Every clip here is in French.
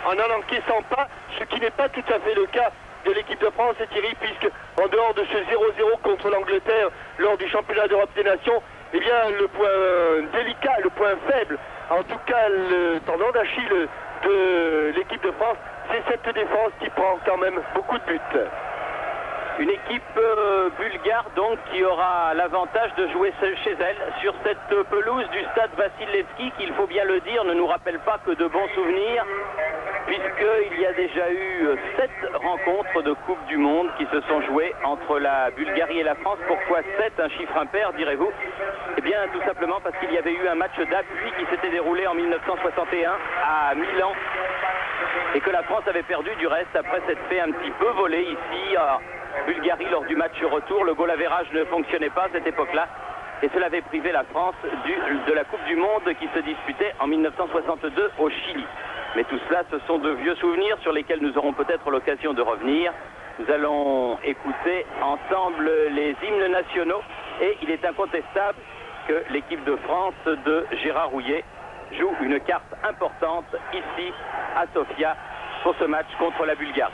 en n'en encaissant pas, ce qui n'est pas tout à fait le cas de l'équipe de France, et Thierry, puisque en dehors de ce 0-0 contre l'Angleterre lors du championnat d'Europe des Nations, eh bien le point délicat, le point faible, en tout cas le tendon d'Achille de l'équipe de France, c'est cette défense qui prend quand même beaucoup de buts. Une équipe bulgare donc qui aura l'avantage de jouer chez elle sur cette pelouse du stade Vassil-Levski qui, il faut bien le dire, ne nous rappelle pas que de bons souvenirs, puisqu'il y a déjà eu 7 rencontres de Coupe du Monde qui se sont jouées entre la Bulgarie et la France. Pourquoi 7, un chiffre impair, direz-vous? Eh bien tout simplement parce qu'il y avait eu un match d'appui qui s'était déroulé en 1961 à Milan et que la France avait perdu du reste après s'être fait un petit peu voler ici à Bulgarie lors du match retour. Le goal average ne fonctionnait pas à cette époque-là et cela avait privé la France de la Coupe du Monde qui se disputait en 1962 au Chili. Mais tout cela, ce sont de vieux souvenirs sur lesquels nous aurons peut-être l'occasion de revenir. Nous allons écouter ensemble les hymnes nationaux et il est incontestable que l'équipe de France de Gérard Houllier joue une carte importante ici à Sofia pour ce match contre la Bulgarie.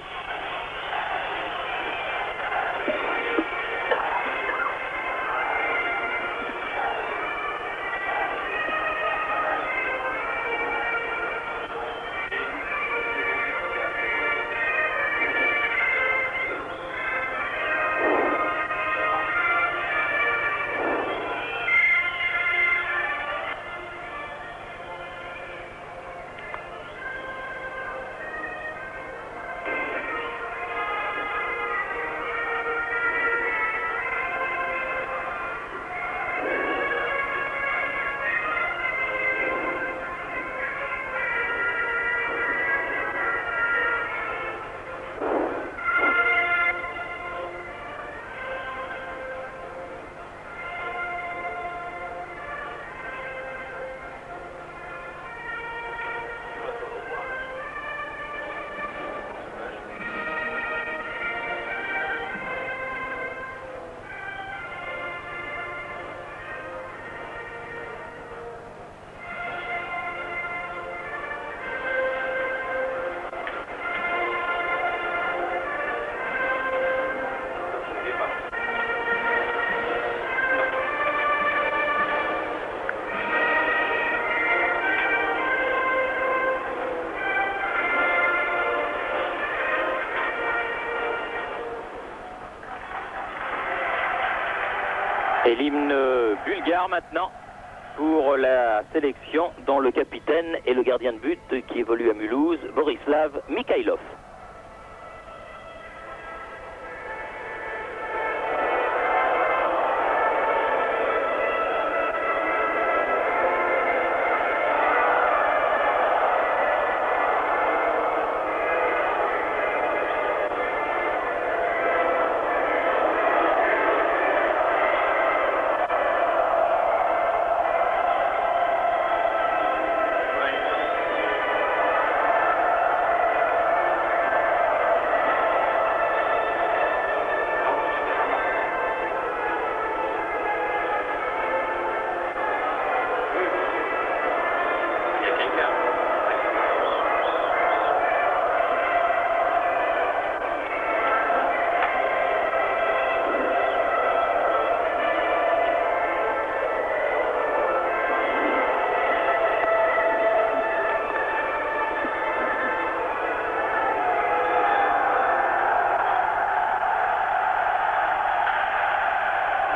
Et l'hymne bulgare maintenant pour la sélection dont le capitaine et le gardien de but qui évolue à Mulhouse, Borislav Mikhailov.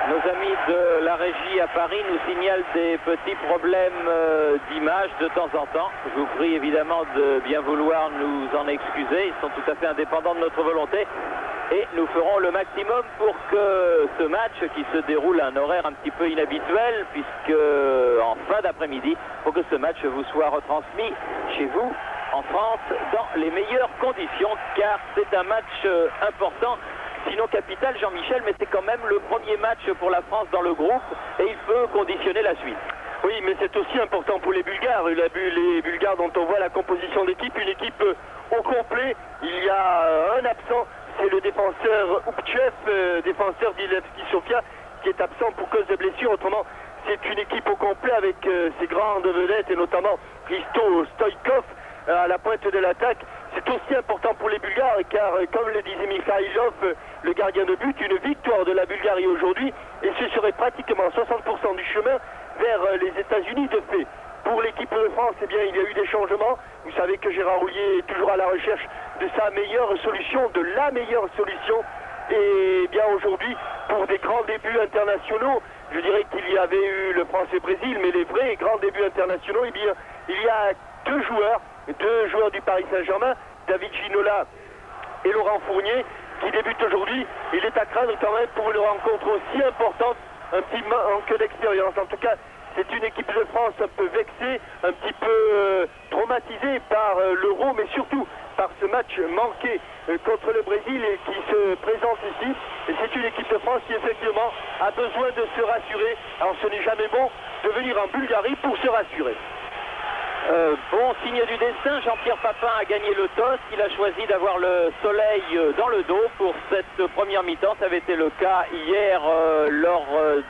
Nos amis de la régie à Paris nous signalent des petits problèmes d'image de temps en temps. Je vous prie évidemment de bien vouloir nous en excuser. Ils sont tout à fait indépendants de notre volonté. Et nous ferons le maximum pour que ce match qui se déroule à un horaire un petit peu inhabituel, puisque en fin d'après-midi, pour que ce match vous soit retransmis chez vous, en France, dans les meilleures conditions, car c'est un match important. Sinon capital, Jean-Michel, mais c'est quand même le premier match pour la France dans le groupe et il peut conditionner la suite. Oui, mais c'est aussi important pour les Bulgares. Les Bulgares dont on voit la composition d'équipe, une équipe au complet. Il y a un absent, c'est le défenseur Upchev, défenseur d'Ilevski Sofia, qui est absent pour cause de blessure. Autrement, c'est une équipe au complet avec ses grandes vedettes et notamment Risto Stoïkov. à la pointe de l'attaque. C'est aussi important pour les Bulgares car, comme le disait Mikhailov, le gardien de but, une victoire de la Bulgarie aujourd'hui et ce serait pratiquement 60% du chemin vers les États-Unis de fait. Pour l'équipe de France, eh bien, il y a eu des changements. Vous savez que Gérard Houllier est toujours à la recherche de sa meilleure solution, de la meilleure solution. Et bien aujourd'hui, pour des grands débuts internationaux, je dirais qu'il y avait eu le France-Brésil, mais les vrais grands débuts internationaux, eh bien, il y a deux joueurs du Paris Saint-Germain, David Ginola et Laurent Fournier, qui débutent aujourd'hui. Il est à craindre quand même pour une rencontre aussi importante, un petit manque d'expérience. En tout cas, c'est une équipe de France un peu vexée, un petit peu traumatisée par l'Euro, mais surtout par ce match manqué contre le Brésil et qui se présente ici. Et c'est une équipe de France qui effectivement a besoin de se rassurer. Alors ce n'est jamais bon de venir en Bulgarie pour se rassurer. Bon signe du destin, Jean-Pierre Papin a gagné le toss, il a choisi d'avoir le soleil dans le dos pour cette première mi-temps. Ça avait été le cas hier lors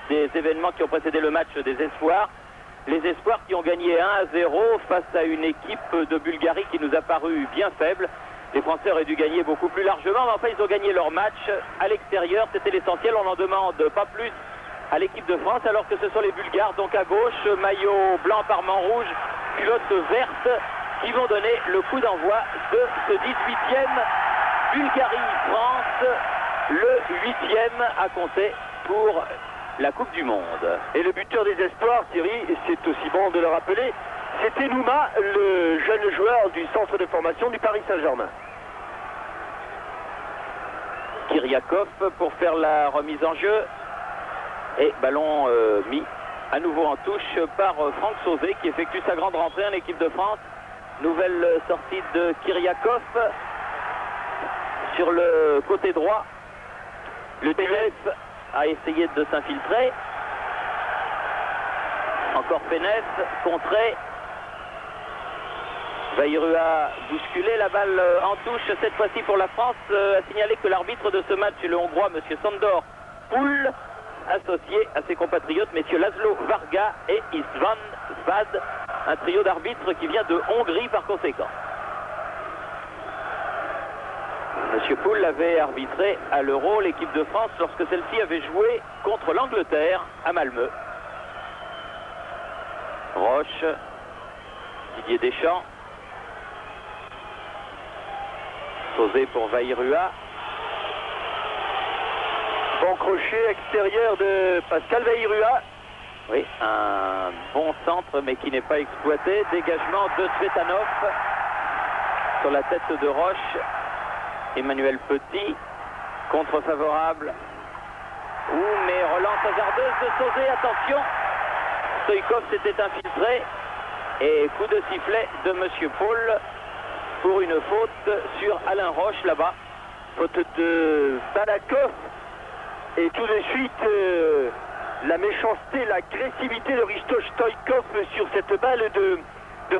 des événements qui ont précédé le match des Espoirs. Les Espoirs qui ont gagné 1-0 face à une équipe de Bulgarie qui nous a paru bien faible. Les Français auraient dû gagner beaucoup plus largement, mais enfin ils ont gagné leur match à l'extérieur, c'était l'essentiel. On n'en demande pas plus à l'équipe de France, alors que ce sont les Bulgares, donc à gauche, maillot blanc parement rouge, culotte verte, qui vont donner le coup d'envoi de ce 18e Bulgarie-France, le 8e à compter pour la Coupe du Monde. Et le buteur des Espoirs, Thierry, c'est aussi bon de le rappeler, c'était Nouma, le jeune joueur du centre de formation du Paris Saint-Germain. Kyriakov pour faire la remise en jeu. Et ballon mis à nouveau en touche par Franck Sauzet qui effectue sa grande rentrée en équipe de France. Nouvelle sortie de Kyriakov sur le côté droit. Le Pénef a essayé de s'infiltrer. Encore Pénef, contré. Vairua bousculé, la balle en touche cette fois-ci pour la France. A signalé que l'arbitre de ce match est le Hongrois, M. Sandor Poul, associé à ses compatriotes, messieurs Laszlo Varga et Istvan Svad, un trio d'arbitres qui vient de Hongrie par conséquent. Monsieur Poul avait arbitré à l'Euro l'équipe de France lorsque celle-ci avait joué contre l'Angleterre à Malmö. Roche, Didier Deschamps, Sauzet pour Vairua. Bon crochet extérieur de Pascal Vairua. Oui, un bon centre mais qui n'est pas exploité. Dégagement de Tsvetanov sur la tête de Roche. Emmanuel Petit, contre favorable. Mais relance hasardeuse de Sauzet, attention. Stoïkov s'était infiltré. Et coup de sifflet de Monsieur Paul pour une faute sur Alain Roche là-bas. Faute de Balakov. Et tout de suite, la méchanceté, l'agressivité de Risto Stoïkov sur cette balle de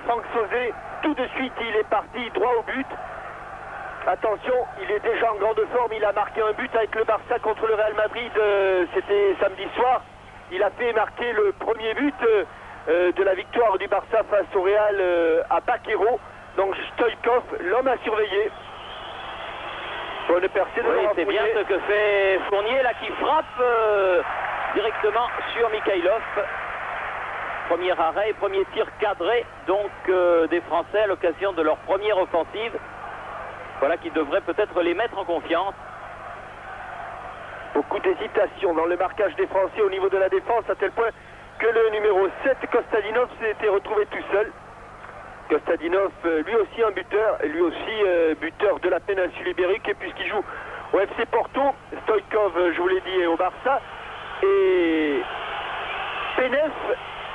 Franck Sauzet. Tout de suite, il est parti droit au but. Attention, il est déjà en grande forme. Il a marqué un but avec le Barça contre le Real Madrid. C'était samedi soir. Il a fait marquer le premier but de la victoire du Barça face au Real à Baquero. Donc Stoïkov, l'homme à surveiller. Bonne percée de oui, c'est bien ce que fait Fournier là qui frappe directement sur Mikhailov. Premier arrêt, premier tir cadré donc des Français à l'occasion de leur première offensive. Voilà qui devrait peut-être les mettre en confiance. Beaucoup d'hésitation dans le marquage des Français au niveau de la défense, à tel point que le numéro 7, Kostadinov, s'était retrouvé tout seul. Kostadinov, lui aussi un buteur, et lui aussi buteur de la péninsule ibérique, puisqu'il joue au FC Porto. Stoïkov, je vous l'ai dit, est au Barça. Et Pénef,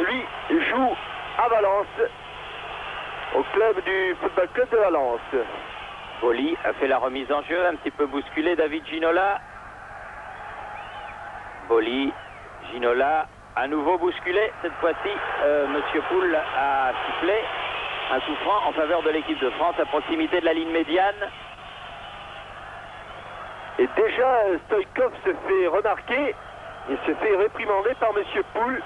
lui, joue à Valence, au club du Football Club de Valence. Boli a fait la remise en jeu, un petit peu bousculé David Ginola. Boli, Ginola, à nouveau bousculé. Cette fois-ci, Monsieur Poul a sifflé un coup franc en faveur de l'équipe de France à proximité de la ligne médiane. Et déjà, Stoïkov se fait remarquer. Il se fait réprimander par Monsieur Poul.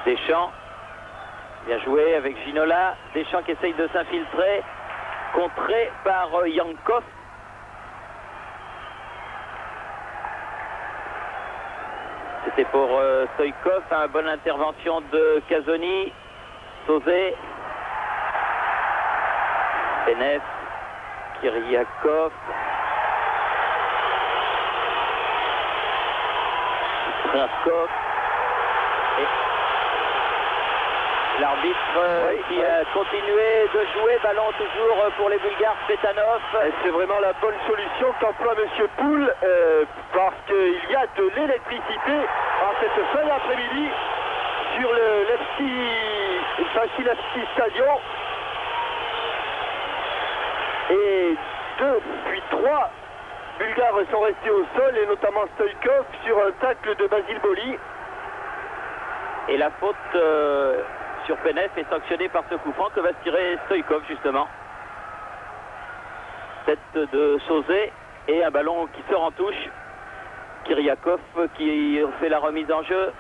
Deschamps, Bien joué avec Ginola. Deschamps qui essaye de s'infiltrer. Contré par Yankov. C'était pour Stoïkov. Hein, bonne intervention de Casoni. Sauzé. Penev. Kiriakov. Kraskov. Et l'arbitre qui a continué de jouer. Ballon toujours pour les Bulgares. Svetanov. C'est vraiment la bonne solution qu'emploie M. Poul parce qu'il y a de l'électricité en cette fin d'après-midi sur le Vasilevski Stadion. Et 2 puis 3 Bulgares sont restés au sol, et notamment Stoïkov sur un tacle de Basile Boli. Et la faute sur Penev est sanctionnée par ce coup franc que va se tirer Stoïkov justement. Tête de Sauzé et un ballon qui sort en touche. Kiriakov qui fait la remise en jeu.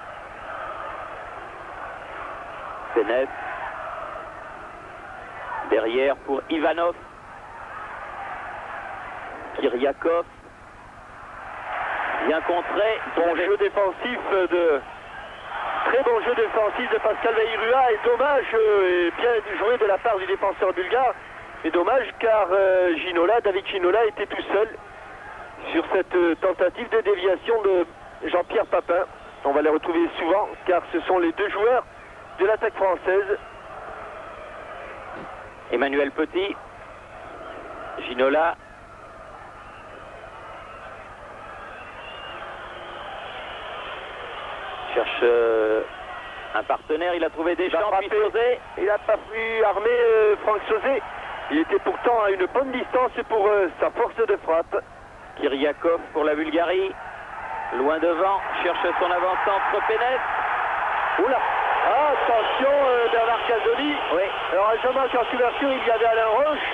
Penev. Derrière pour Ivanov. Kiriakov. Bien contré. Bon jeu défensif Très bon jeu défensif de Pascal Vairua, et dommage, bien joué de la part du défenseur bulgare, et dommage car David Ginola était tout seul sur cette tentative de déviation de Jean-Pierre Papin. On va les retrouver souvent car ce sont les deux joueurs de l'attaque française. Emmanuel Petit, Ginola. Cherche un partenaire, il a trouvé Deschamps, puis Sauzé. Il n'a pas pu armer Franck Sauzé. Il était pourtant à une bonne distance pour sa force de frappe. Kiriakov pour la Bulgarie. Loin devant, cherche son avant-centre Penev. Oula! Ah, attention Bernard Casoni. Oui. Alors à jamais en couverture, il y avait Alain Roche.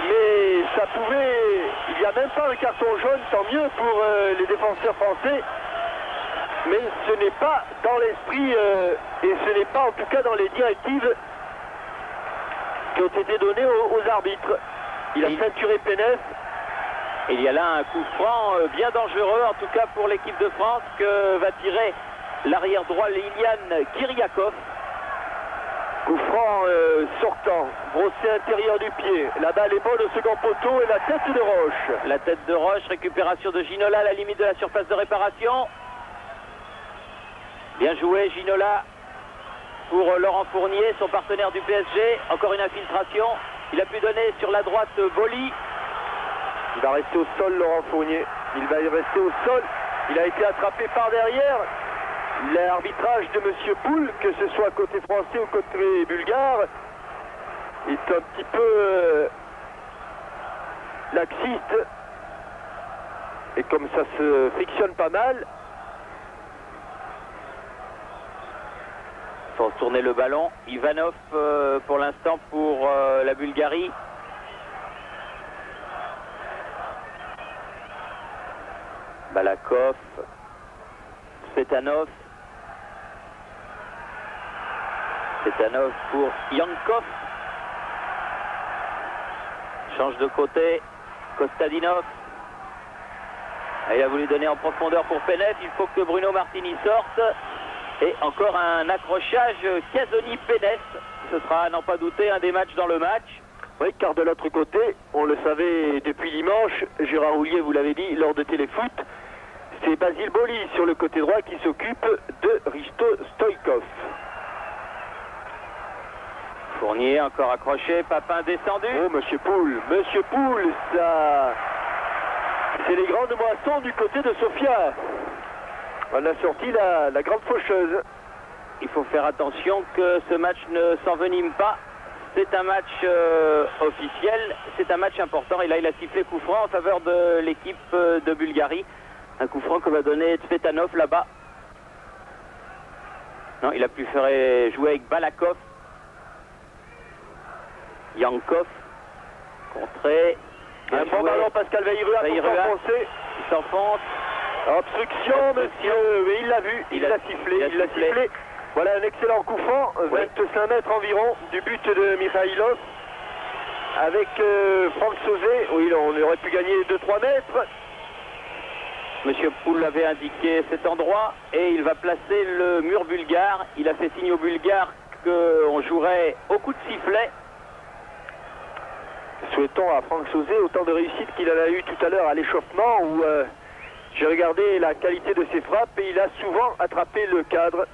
Mais ça pouvait... Il n'y a même pas un carton jaune, tant mieux pour les défenseurs français. Mais ce n'est pas dans l'esprit, et ce n'est pas en tout cas dans les directives qui ont été données aux arbitres. Il a ceinturé Penev. Il y a là un coup franc bien dangereux, en tout cas pour l'équipe de France, que va tirer l'arrière droit Lilian Kiriakov. Coup franc sortant, brossé intérieur du pied. La balle est bonne au second poteau et la tête de Roche. La tête de Roche, récupération de Ginola à la limite de la surface de réparation. Bien joué Ginola pour Laurent Fournier, son partenaire du PSG. Encore une infiltration. Il a pu donner sur la droite Boli. Il va rester au sol Laurent Fournier. Il va y rester au sol. Il a été attrapé par derrière. L'arbitrage de M. Poul, que ce soit côté français ou côté bulgare, est un petit peu laxiste. Et comme ça se frictionne pas mal, Faut tourner le ballon. Ivanov pour l'instant pour la Bulgarie. Balakov. Svetanov. Svetanov pour Yankov. Change de côté. Kostadinov. Il a voulu donner en profondeur pour Penev. Il faut que Bruno Martini sorte. Et encore un accrochage Casoni-Penev. Ce sera, à n'en pas douter, un des matchs dans le match. Oui, car de l'autre côté, on le savait depuis dimanche, Gérard Houllier vous l'avait dit lors de Téléfoot, c'est Basile Boli sur le côté droit qui s'occupe de Risto Stoïkov. Fournier encore accroché, Papin descendu. Oh, Monsieur Poul, ça... C'est les grandes moissons du côté de Sofia. On a sorti la grande faucheuse. Il faut faire attention que ce match ne s'envenime pas. C'est un match officiel, c'est un match important. Et là, il a sifflé coup franc en faveur de l'équipe de Bulgarie. Un coup franc que va donner Tsvetanov là-bas. Non, il a préféré jouer avec Balakov. Yankov. Contré. Un bon ballon, Pascal Vairua pour s'enfoncer. Il s'enfonce. Obstruction, monsieur. Oui, il l'a vu, il l'a sifflé. Voilà un excellent coup franc, 25 mètres environ du but de Mikhailov. Avec Franck Sauzet, oui, on aurait pu gagner 2-3 mètres. Monsieur Poul avait indiqué cet endroit et il va placer le mur bulgare. Il a fait signe aux Bulgares qu'on jouerait au coup de sifflet. Souhaitons à Franck Sauzet autant de réussite qu'il en a eu tout à l'heure à l'échauffement où j'ai regardé la qualité de ses frappes et il a souvent attrapé le cadre.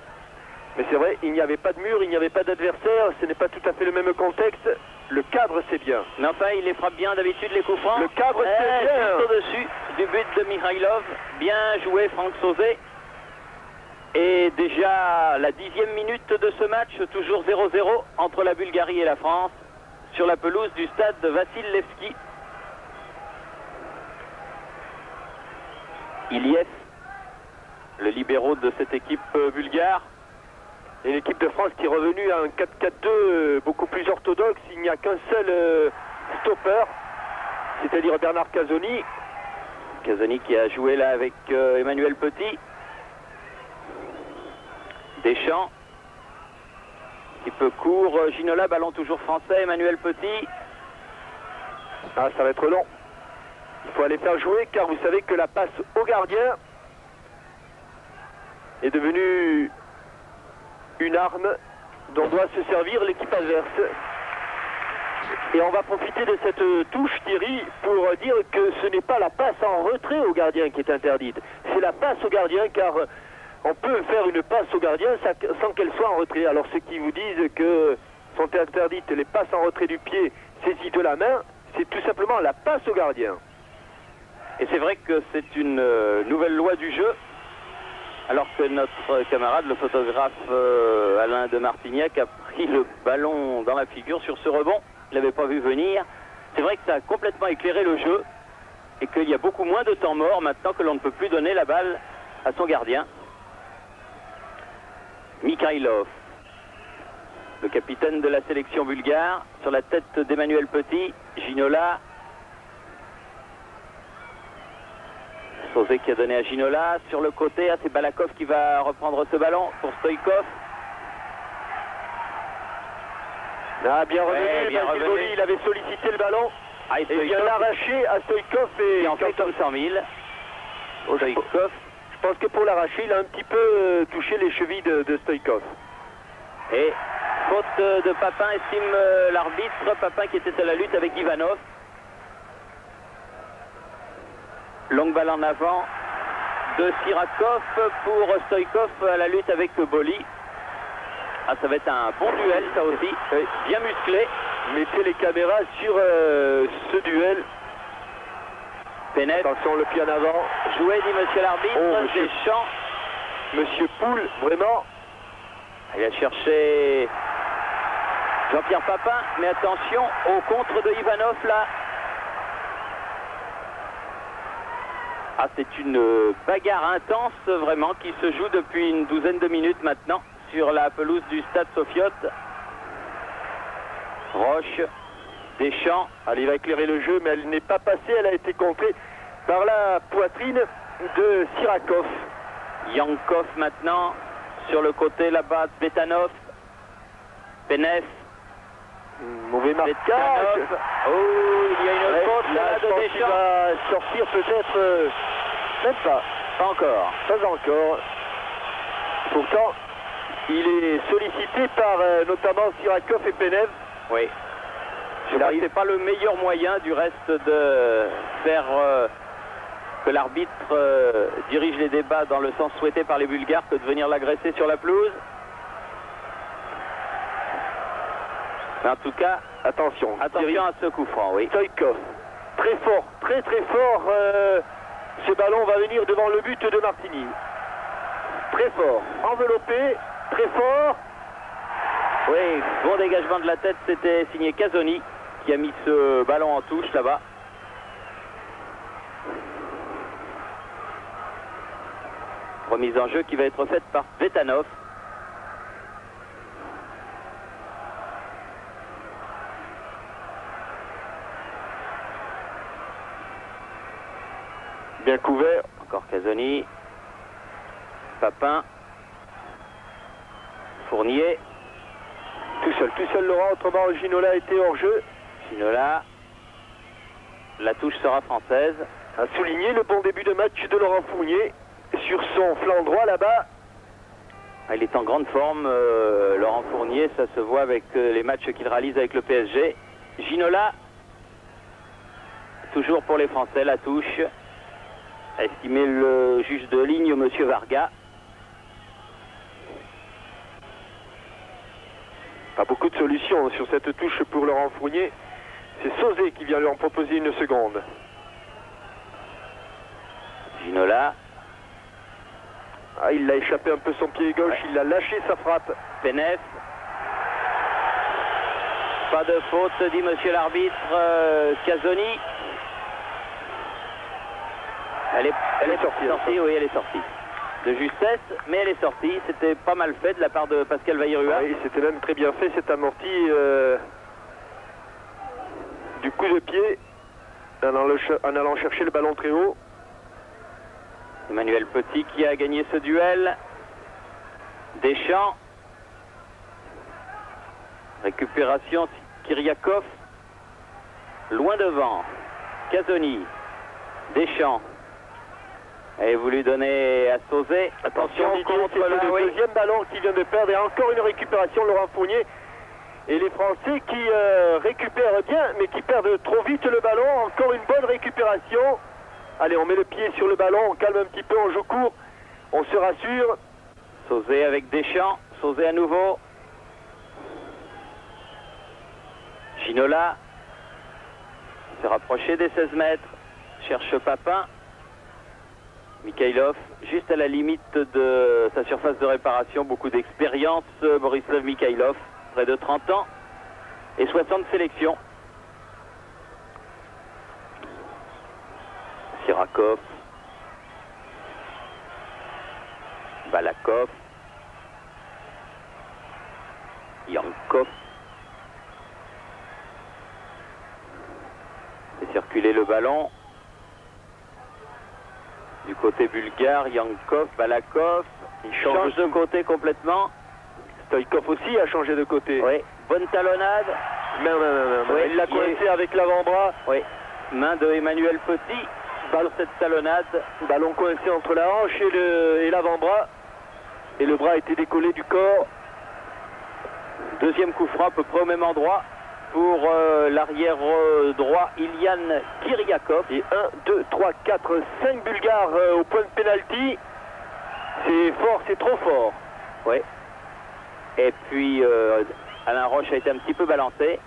Mais c'est vrai, il n'y avait pas de mur, il n'y avait pas d'adversaire, ce n'est pas tout à fait le même contexte. Le cadre, c'est bien. Mais enfin, il les frappe bien d'habitude, les coups francs. Le cadre, c'est bien. Juste au-dessus du but de Mikhailov. Bien joué, Franck Sauzet. Et déjà la 10e minute de ce match, toujours 0-0 entre la Bulgarie et la France, sur la pelouse du stade de Vassil Levski. Iliev, le libéro de cette équipe bulgare. Et l'équipe de France qui est revenue à un 4-4-2 beaucoup plus orthodoxe. Il n'y a qu'un seul stopper, c'est-à-dire Bernard Casoni. Casoni qui a joué là avec Emmanuel Petit. Deschamps, un petit peu court. Ginola, ballon toujours français. Emmanuel Petit. Ah, ça va être long. Il faut aller faire jouer car vous savez que la passe au gardien est devenue une arme dont doit se servir l'équipe adverse. Et on va profiter de cette touche, Thierry, pour dire que ce n'est pas la passe en retrait au gardien qui est interdite. C'est la passe au gardien, car on peut faire une passe au gardien sans qu'elle soit en retrait. Alors ceux qui vous disent que sont interdites les passes en retrait du pied saisies de la main, c'est tout simplement la passe au gardien. Et c'est vrai que c'est une nouvelle loi du jeu. Alors que notre camarade, le photographe Alain de Martignac, a pris le ballon dans la figure sur ce rebond. Il n'avait pas vu venir. C'est vrai que ça a complètement éclairé le jeu et qu'il y a beaucoup moins de temps mort maintenant que l'on ne peut plus donner la balle à son gardien. Mikhailov, le capitaine de la sélection bulgare, sur la tête d'Emmanuel Petit. Ginola. Sauzet qui a donné à Ginola. Sur le côté, c'est Balakov qui va reprendre ce ballon pour Stoïkov. Ah, bien revenu, bien revenu. Il avait sollicité le ballon. Ah, et vient l'arracher à Stoïkov. Et en fait, 100 000. Stoïkov. Je pense que pour l'arracher, il a un petit peu touché les chevilles de Stoïkov. Et faute de Papin, estime l'arbitre. Papin qui était à la lutte avec Ivanov. Longue balle en avant de Sirakov pour Stoïkov à la lutte avec Boli. Ah, ça va être un bon duel, ça aussi. Oui. Bien musclé. Mettez les caméras sur ce duel. Pénètre. Attention, le pied en avant. Joué, dit monsieur l'arbitre. Oh, monsieur. Deschamps. Monsieur Poul, vraiment. Il a cherché Jean-Pierre Papin. Mais attention au contre de Ivanov là. Ah, c'est une bagarre intense vraiment qui se joue depuis une douzaine de minutes maintenant sur la pelouse du stade Sofiot. Roche, Deschamps. Allez, il va éclairer le jeu, mais elle n'est pas passée. Elle a été contrée par la poitrine de Sirakov. Yankov maintenant sur le côté là-bas. Betanov. Penev. Mauvais marquage. Oh, il y a une faute là de Deschamps. Il va sortir peut-être, même pas. Pas encore. Pas encore. Pourtant, il est sollicité par notamment Sirakov et Penev. Oui. Je crois que c'est pas le meilleur moyen du reste de faire que l'arbitre dirige les débats dans le sens souhaité par les Bulgares que de venir l'agresser sur la pelouse. Mais en tout cas, attention à ce coup franc, oui. Stoïkov, très fort, très très fort. Ce ballon va venir devant le but de Martini. Très fort, enveloppé, très fort. Oui, bon dégagement de la tête, c'était signé Casoni qui a mis ce ballon en touche là-bas. Remise en jeu qui va être faite par Betanov. Bien couvert. Encore Casoni. Papin. Fournier. Tout seul Laurent, autrement Ginola était hors jeu. Ginola. La touche sera française. A souligné le bon début de match de Laurent Fournier sur son flanc droit là-bas. Il est en grande forme, Laurent Fournier, ça se voit avec les matchs qu'il réalise avec le PSG. Ginola, toujours pour les Français, la touche. A estimé le juge de ligne, monsieur Varga. Pas beaucoup de solutions sur cette touche pour Laurent Fournier. C'est Sauzé qui vient lui en proposer une seconde. Ginola. Ah, il a échappé un peu son pied gauche, il a lâché sa frappe. Penef. Pas de faute, dit monsieur l'arbitre. Casoni. Elle est sortie, oui, elle est sortie. De justesse, mais elle est sortie. C'était pas mal fait de la part de Pascal Vairua. Oui, c'était même très bien fait, cet amorti du coup de pied en allant chercher le ballon très haut. Emmanuel Petit qui a gagné ce duel. Deschamps. Récupération, Kyriakov. Loin devant. Casoni. Deschamps. Et voulu donner à Sauzé. Attention, Didier, c'est le deuxième ballon qui vient de perdre. Et encore une récupération, Laurent Fournier. Et les Français qui récupèrent bien, mais qui perdent trop vite le ballon. Encore une bonne récupération. Allez, on met le pied sur le ballon, on calme un petit peu, on joue court, on se rassure. Sauzé avec Deschamps, Sauzé à nouveau. Ginola s'est rapproché des 16 mètres, cherche Papin. Mikhailov, juste à la limite de sa surface de réparation, beaucoup d'expérience. Borislav Mikhailov, près de 30 ans et 60 sélections. Sirakov, Balakov, Yankov. Fait circuler le ballon. Du côté bulgare, Yankov, Balakov. Il change de côté complètement. Stoïkov aussi a changé de côté. Oui, bonne talonnade. Non. Oui, il l'a coincé avec l'avant-bras. Oui, main de Emmanuel Petit. Sur cette talonnade. Ballon coincé entre la hanche et l'avant-bras. Et le bras a été décollé du corps. Deuxième coup franc à peu près au même endroit pour l'arrière droit Ilian Kyriakov. Et 1, 2, 3, 4, 5 Bulgares au point de pénalty. C'est fort, c'est trop fort. Oui. Et puis Alain Roche a été un petit peu balancé.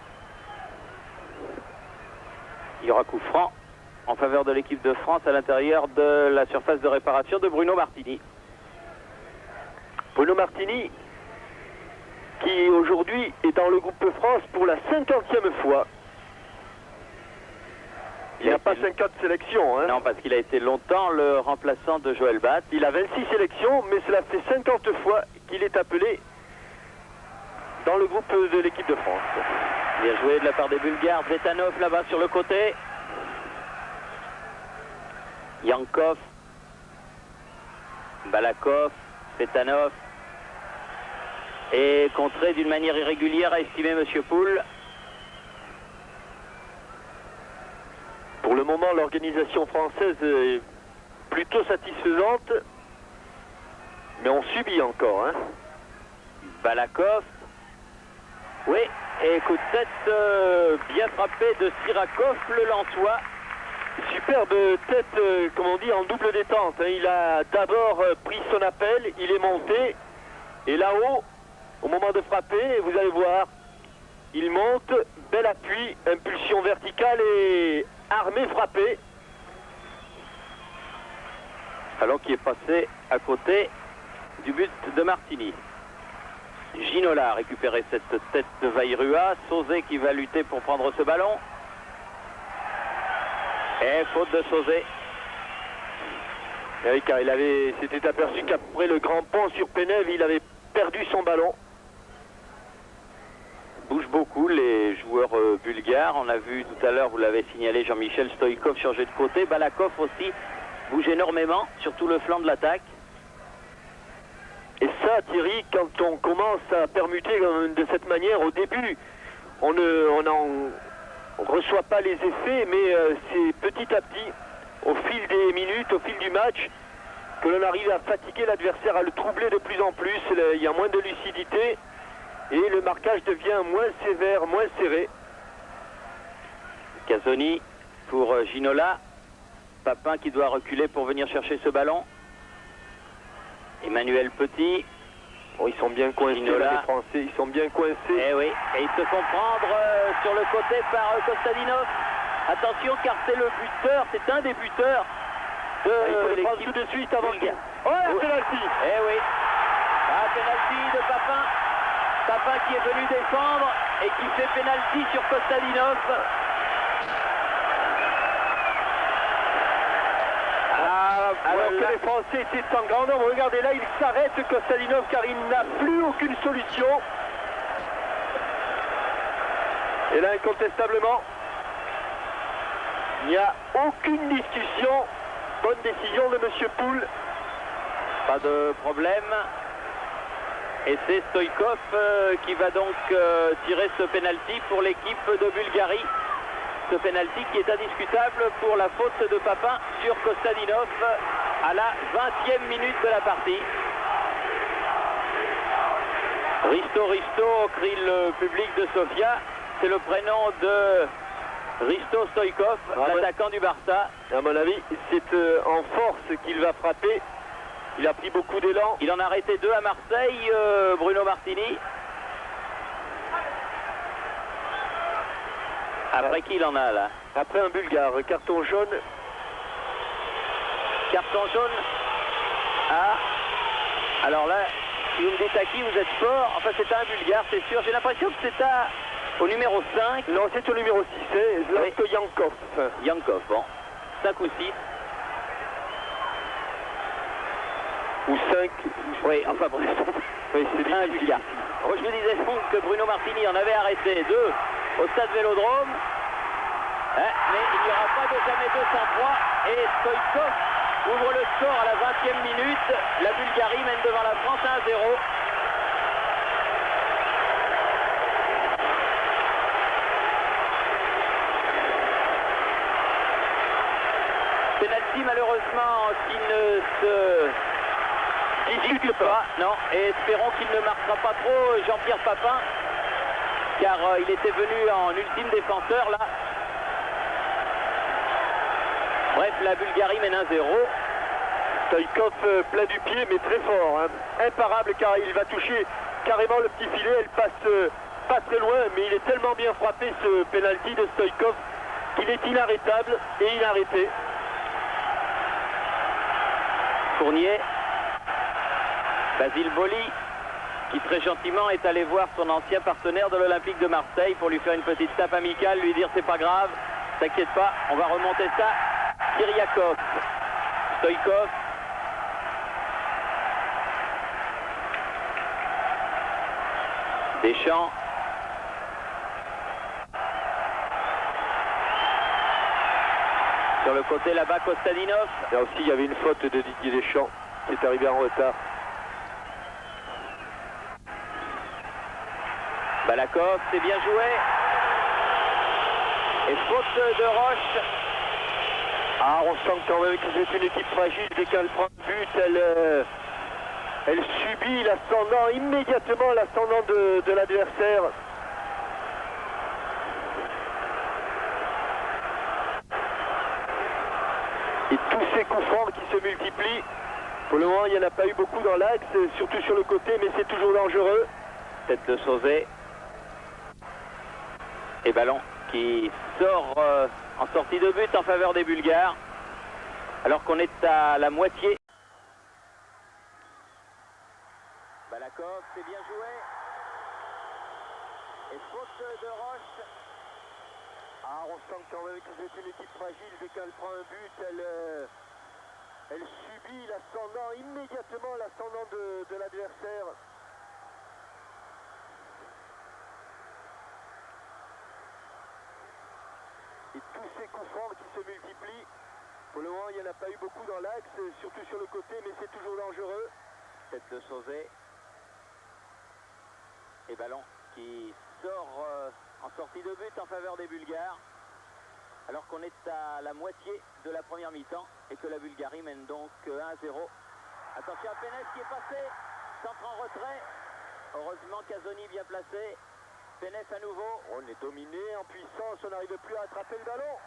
Il y aura coup franc en faveur de l'équipe de France à l'intérieur de la surface de réparation de Bruno Martini. Bruno Martini, qui aujourd'hui est dans le groupe France pour la 50e fois. Il n'a pas 50 sélections. Hein. Non, parce qu'il a été longtemps le remplaçant de Joël Batt. Il a 26 sélections, mais cela fait 50 fois qu'il est appelé dans le groupe de l'équipe de France. Bien joué de la part des Bulgares. Zetanov là-bas sur le côté. Yankov, Balakov, Zetanov. Et contré d'une manière irrégulière, a estimé M. Poul. Pour le moment, l'organisation française est plutôt satisfaisante, mais on subit encore. Hein. Balakov. Oui, et coup de tête bien frappé de Sirakov, le Lensois. Superbe tête, comme on dit, en double détente. Hein. Il a d'abord pris son appel, il est monté, et là-haut, au moment de frapper, vous allez voir, il monte, bel appui, impulsion verticale et armé frappé. Ballon qui est passé à côté du but de Martini. Ginola a récupéré cette tête de Vairua. Sauzé qui va lutter pour prendre ce ballon. Et faute de Sauzé. Oui, car il s'était aperçu qu'après le grand pont sur Penève, il avait perdu son ballon. Bougent beaucoup les joueurs bulgares. On a vu tout à l'heure, vous l'avez signalé, Jean-Michel Stoïkov changer de côté. Balakov aussi bouge énormément, surtout le flanc de l'attaque. Et ça, ça, Thierry, quand on commence à permuter de cette manière au début. On n'en reçoit pas les effets, mais c'est petit à petit, au fil des minutes, au fil du match, que l'on arrive à fatiguer l'adversaire, à le troubler de plus en plus. Il y a moins de lucidité et le marquage devient moins sévère, moins serré. Casoni pour Ginola. Papin qui doit reculer pour venir chercher ce ballon. Emmanuel Petit. Oh, ils sont bien coincés, là, les Français, ils sont bien coincés. Eh oui, et ils se font prendre sur le côté par Kostadinov. Attention car c'est le buteur, c'est un des buteurs de il faut le prendre l'équipe tout de suite avant bulgare. Oh, la penalty. Eh oui, penalty de Papin. Papin qui est venu défendre et qui fait penalty sur Kostadinov. Alors que les Français étaient en grand nombre, regardez là, il s'arrête Kostadinov car il n'a plus aucune solution. Et là, incontestablement, il n'y a aucune discussion. Bonne décision de M. Poul. Pas de problème. Et c'est Stoïkov qui va donc tirer ce penalty pour l'équipe de Bulgarie. Ce penalty qui est indiscutable pour la faute de Papin sur Kostadinov à la 20e minute de la partie. Risto, Risto, crie le public de Sofia. C'est le prénom de Risto Stoïkov, l'attaquant du Barça. À mon avis, c'est en force qu'il va frapper. Il a pris beaucoup d'élan. Il en a arrêté 2 à Marseille, Bruno Martini. Après qui il en a là? Après un Bulgare, carton jaune. Carton jaune. Ah. Alors là, si vous me dites à qui vous êtes fort, enfin c'est un Bulgare, c'est sûr. J'ai l'impression que c'est au numéro 5. Non, c'est au numéro 6, c'est Zlatko Yankov. Yankov, bon. 5 ou 6. Ou 5. Oui, enfin bon. Oui, c'est un Bulgare. Je me disais donc que Bruno Martini en avait arrêté 2 au stade Vélodrome. Mais il n'y aura pas de jamais 203 et Stoïkov ouvre le score à la 20e minute. La Bulgarie mène devant la France 1-0. Penalty malheureusement qui ne se discute pas. Non, et espérons qu'il ne marquera pas trop Jean-Pierre Papin car il était venu en ultime défenseur là. Bref, la Bulgarie mène 1-0. Stoïkov plein du pied mais très fort. Hein. Imparable car il va toucher carrément le petit filet. Elle passe pas très loin mais il est tellement bien frappé ce penalty de Stoïkov qu'il est inarrêtable et inarrêté. Fournier. Basile Boli qui très gentiment est allé voir son ancien partenaire de l'Olympique de Marseille pour lui faire une petite tape amicale, lui dire c'est pas grave, t'inquiète pas, on va remonter ça. Kiriakov, Stoïkov. Deschamps. Sur le côté là-bas, Kostadinov. Là aussi, il y avait une faute de Didier Deschamps qui est arrivé en retard. Balakov, c'est bien joué. Et faute de Roche. Ah, on sent quand même que c'est une équipe fragile. Dès qu'elle prend le but, elle subit l'ascendant, immédiatement l'ascendant de l'adversaire. Et tous ces coups francs qui se multiplient. Pour le moment, il n'y en a pas eu beaucoup dans l'axe, surtout sur le côté, mais c'est toujours dangereux. Tête de Sauzet. Et ballon qui sort en sortie de but en faveur des Bulgares. Alors qu'on est à la moitié. Balakov, c'est bien joué. Et faute de Roche. Ah, on sent quand même que c'est une équipe fragile. Dès qu'elle prend un but, elle subit l'ascendant, immédiatement l'ascendant de l'adversaire. Et tous ces coups francs qui se multiplient. Pour le moment, il n'y en a pas eu beaucoup dans l'axe, surtout sur le côté, mais c'est toujours dangereux. Tête de Sauzet. Et ballon qui sort en sortie de but en faveur des Bulgares. Alors qu'on est à la moitié de la première mi-temps et que la Bulgarie mène donc 1-0. Attention à Pénès qui est passé. Centre en retrait. Heureusement Casoni bien placé. Pénès à nouveau. On est dominé en puissance, on n'arrive plus à attraper le ballon.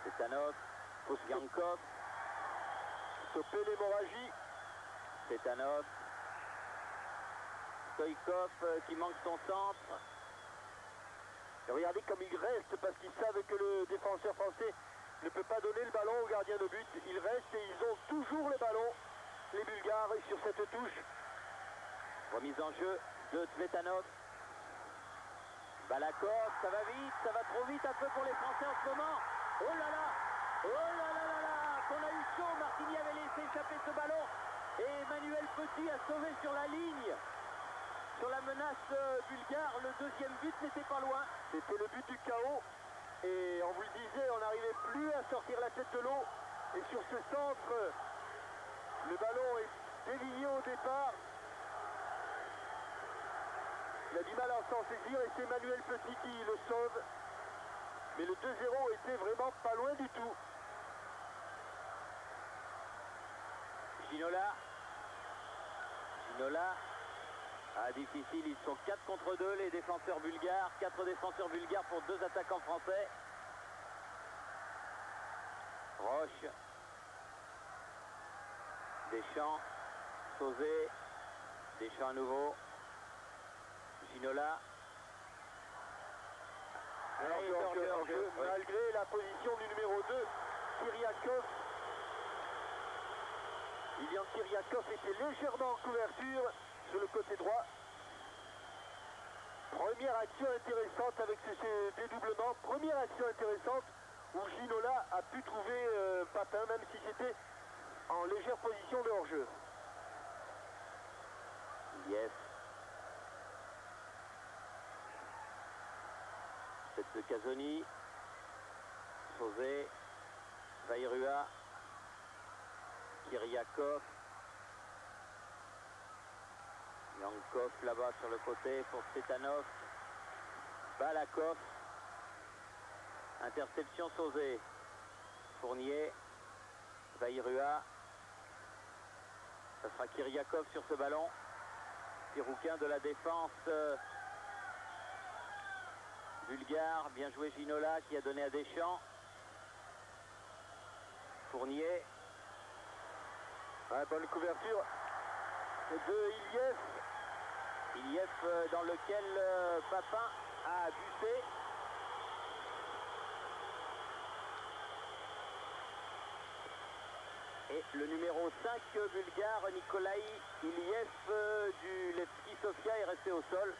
Cetanov, Yankov. Stopper l'hémorragie. Cetanov. Stoïkov qui manque son centre. Et regardez comme ils restent parce qu'ils savent que le défenseur français ne peut pas donner le ballon au gardien de but. Ils restent et ils ont toujours le ballon, les Bulgares, sur cette touche. Remise en jeu de Tsvetanov. Balakov, ça va vite, ça va trop vite un peu pour les Français en ce moment. Oh là là, oh là là là là, qu'on a eu chaud. Martini avait laissé échapper ce ballon et Emmanuel Petit a sauvé sur la ligne. Sur la menace bulgare, le deuxième but n'était pas loin. C'était le but du chaos. Et on vous le disait, on n'arrivait plus à sortir la tête de l'eau. Et sur ce centre, le ballon est dévié au départ. Il a du mal à s'en saisir et c'est Emmanuel Petit qui le sauve. Mais le 2-0 était vraiment pas loin du tout. Ginola. Ah, difficile, ils sont 4 contre 2 les défenseurs bulgares, 4 défenseurs bulgares pour 2 attaquants français. Roche, Deschamps, Sauzé, Deschamps à nouveau, Ginola. Malgré la position du numéro 2, Kyriakov. Ilian Kyriakov était légèrement en couverture sur le côté droit. Première action intéressante avec ce dédoublement. Première action intéressante où Ginola a pu trouver Papin, même si c'était en légère position de hors-jeu. Yes. Cette de Casoni. Sauzé. Vairua. Kyriakov. Yankov là-bas sur le côté pour Cetanov. Balakov. Interception Sauzé. Fournier. Vairua. Ça sera Kyriakov sur ce ballon. Pirouquin de la défense bulgare. Bien joué Ginola qui a donné à Deschamps. Fournier. Ouais, bonne couverture de Iliev. Iliev dans lequel Papin a buté. Et le numéro 5 bulgare, Nikolai Iliev du Levski Sofia est resté au sol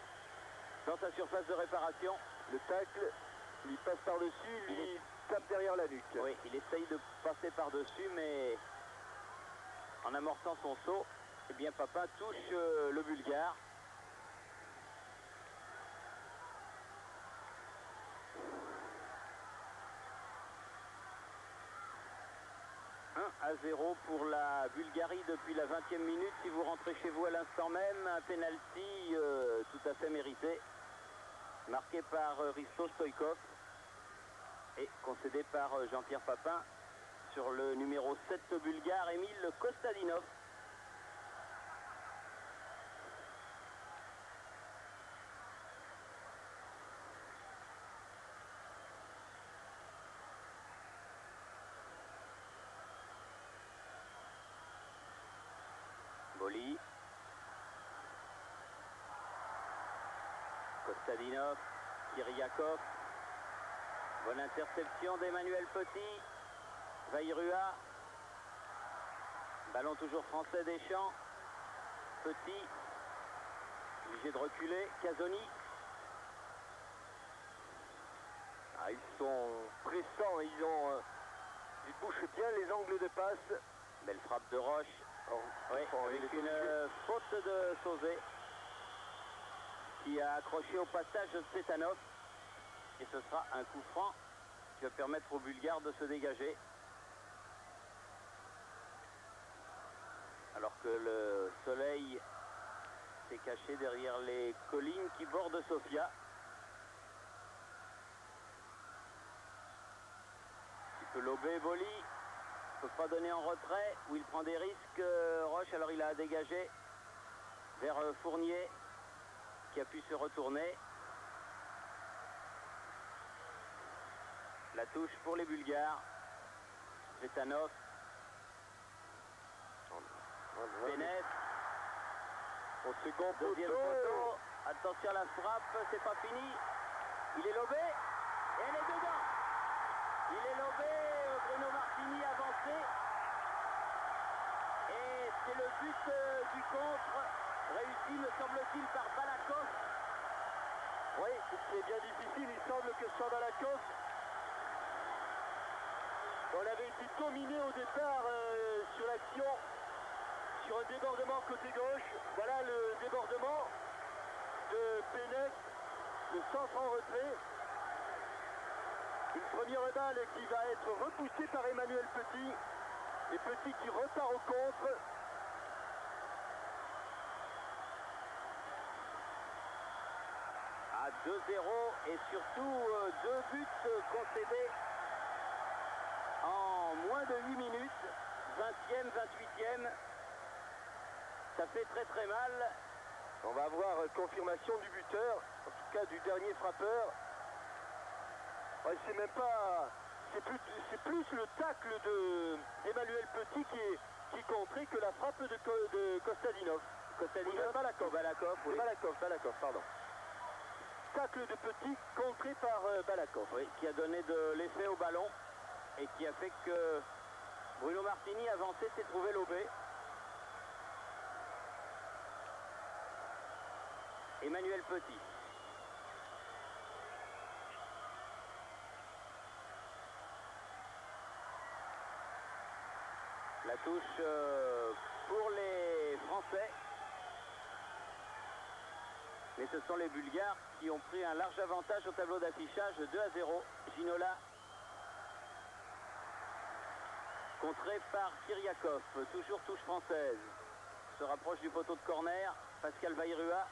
dans sa surface de réparation. Le tacle, il passe par-dessus, il tape derrière la nuque. Oui, il essaye de passer par-dessus, mais en amorçant son saut, eh bien Papin touche le bulgare. À 0 pour la Bulgarie depuis la 20e minute. Si vous rentrez chez vous à l'instant même, un penalty tout à fait mérité, marqué par Risto Stoïkov et concédé par Jean-Pierre Papin sur le numéro 7 bulgare, Emile Kostadinov. Boli. Kostadinov. Kyriakov. Bonne interception d'Emmanuel Petit. Vairua. Ballon toujours français Deschamps. Petit. Obligé de reculer. Casoni. Ah, ils sont pressants, ils bouchent bien les angles de passe. Belle frappe de Roche. Oui, avec une faute de Sauzé qui a accroché au passage de Cetanov. Et ce sera un coup franc qui va permettre aux Bulgares de se dégager. Alors que le soleil s'est caché derrière les collines qui bordent Sofia. Il peut lober Boli. Il ne peut pas donner en retrait, où il prend des risques. Roche, alors il a dégagé vers Fournier, qui a pu se retourner. La touche pour les Bulgares. Zetanov. Benes. Au second Deuxième poteau. Attention à la frappe, c'est pas fini. Il est lobé. Et elle est dedans. Il est lobé. Bruno Martini avancé. Et c'est le but du contre. Réussi, me semble-t-il, par Balakov. Oui, c'est bien difficile. Il semble que sur Balakov, on avait été dominé au départ sur l'action, sur un débordement côté gauche. Voilà le débordement de Pénès, le centre en retrait. Une première balle qui va être repoussée par Emmanuel Petit. Et Petit qui repart au contre. À 2-0 et surtout 2 buts concédés en moins de 8 minutes. 20e, 28e. Ça fait très très mal. On va avoir confirmation du buteur, en tout cas du dernier frappeur. Ouais, c'est même pas... C'est plus le tacle d'Emmanuel Petit qui contrait que la frappe de Kostadinov. Balakov. Oui. Balakov, pardon. Tacle de Petit contré par Balakov. Oui, qui a donné de l'effet au ballon et qui a fait que Bruno Martini avancé s'est trouvé lobé. Emmanuel Petit. La touche pour les Français. Mais ce sont les Bulgares qui ont pris un large avantage au tableau d'affichage, 2-0. Ginola contré par Kyriakov, toujours touche française. Se rapproche du poteau de corner, Pascal Bayrua.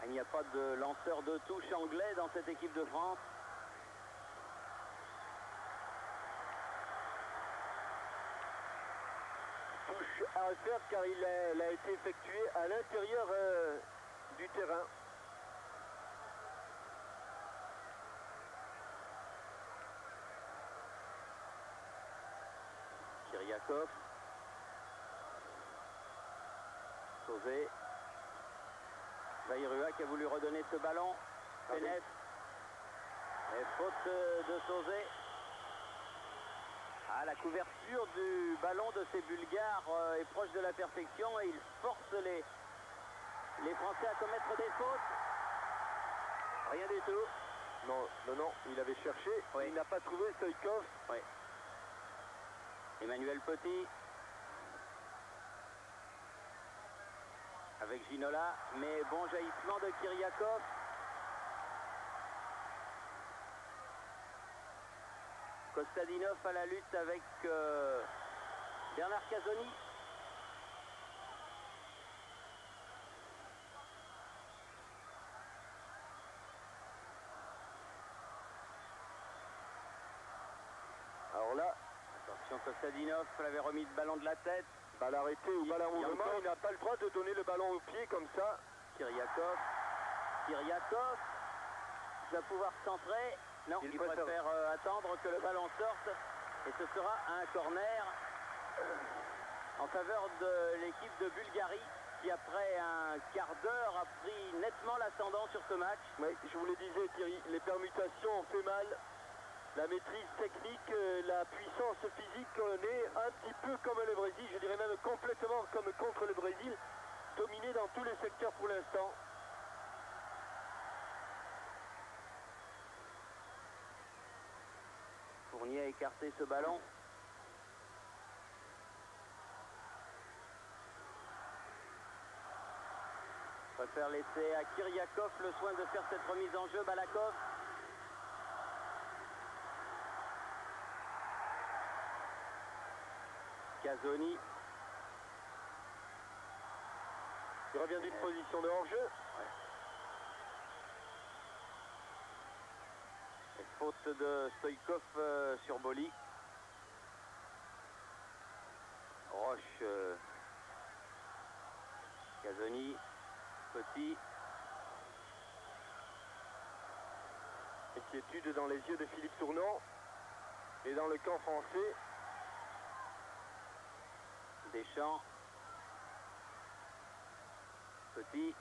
Il n'y a pas de lanceur de touche anglais dans cette équipe de France. Touche à refaire car il a été effectué à l'intérieur du terrain. Kyriakov. Sauzé. Bayrua qui a voulu redonner ce ballon. Pénès. Et faute de Sauzé. Ah, la couverture du ballon de ces Bulgares est proche de la perfection et il force les Français à commettre des fautes. Rien du tout. Non, il avait cherché, oui. Il n'a pas trouvé Stoïkov. Oui. Emmanuel Petit. Avec Ginola, mais bon jaillissement de Kyriakov. Kostadinov à la lutte avec Bernard Casoni. Alors là, attention, Kostadinov l'avait remis le ballon de la tête. balle arrêtée ou balle en mouvement, il n'a pas le droit de donner le ballon au pied comme ça. Kyriakov va pouvoir centrer. Non, il préfère attendre que le ballon sorte. Et ce sera un corner en faveur de l'équipe de Bulgarie qui, après un quart d'heure, a pris nettement l'ascendant sur ce match. Oui, je vous le disais Thierry, les permutations ont fait mal. La maîtrise technique, la puissance physique, on est un petit peu comme le Brésil, je dirais même complètement comme contre le Brésil, dominé dans tous les secteurs pour l'instant. Fournier a écarté ce ballon. Préfère laisser à Kyriakov le soin de faire cette remise en jeu. Balakov. Casoni. Il revient d'une position de hors-jeu. Ouais. Et faute de Stoïkov sur Boli. Roche, Casoni, Petit. Inquiétude dans les yeux de Philippe Tournon. Et dans le camp français. Deschamps. Petit.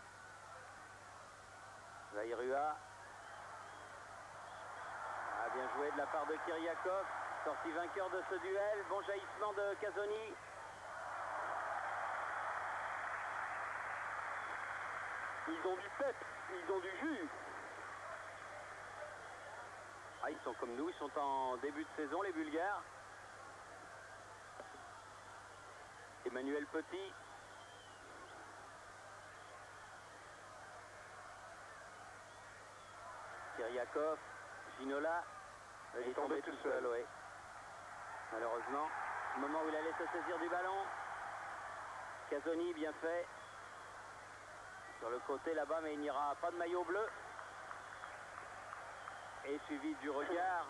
Zairua. Ah, bien joué de la part de Kyriakov. Sorti vainqueur de ce duel. Bon jaillissement de Casoni. Ils ont du pep, ils ont du jus. Ah, ils sont comme nous, ils sont en début de saison, les Bulgares. Emmanuel Petit. Kyriakov. Ginola. Il est tombé tout seul, oui. Malheureusement. Au moment où il allait se saisir du ballon. Casoni, bien fait. Sur le côté là-bas, mais il n'y aura pas de maillot bleu. Et suivi du regard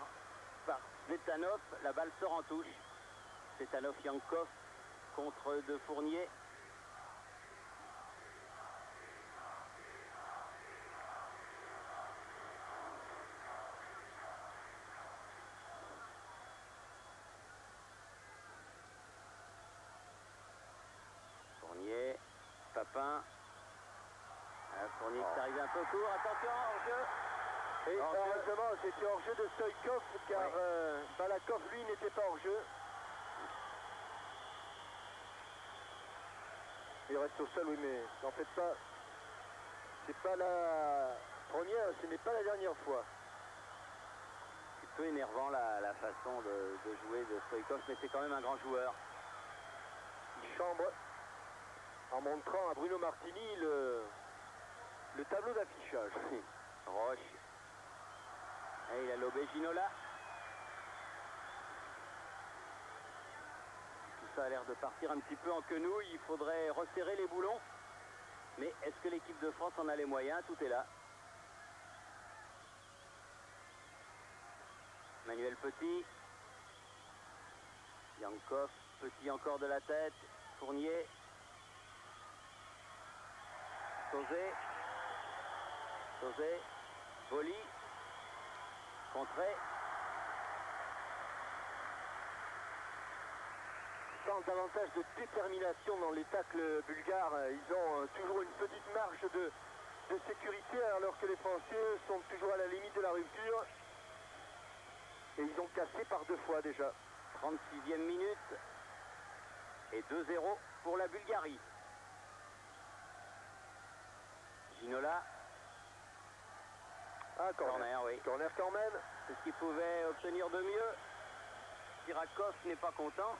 par Svetanov, la balle sort en touche. Svetanov-Yankov contre De Fournier. Fournier, Papin. Fournier qui est arrivé un peu court, attention, hors-jeu. Et heureusement, c'était hors-jeu de Stoïkov, car Balakov, lui, n'était pas hors-jeu. Il reste au sol, oui, mais n'en faites pas. C'est pas la première, ce n'est pas la dernière fois. C'est un peu énervant la façon de jouer de Stoïkov, mais c'est quand même un grand joueur. Il chambre en montrant à Bruno Martini le tableau d'affichage. Roche. Et il a lobé Ginola. Tout ça a l'air de partir un petit peu en quenouille. Il faudrait resserrer les boulons. Mais est-ce que l'équipe de France en a les moyens? Tout est là. Manuel Petit. Yankov. Petit encore de la tête. Fournier. Sauzé. Sauzé. Boli. Contré. Sans davantage de détermination dans les tacles bulgares, ils ont toujours une petite marge de sécurité alors que les Français sont toujours à la limite de la rupture. Et ils ont cassé par 2 fois déjà. 36e minute. Et 2-0 pour la Bulgarie. Ginola. Ah, Corner, oui. Corner quand même. C'est ce qu'il pouvait obtenir de mieux. Kyriakov n'est pas content.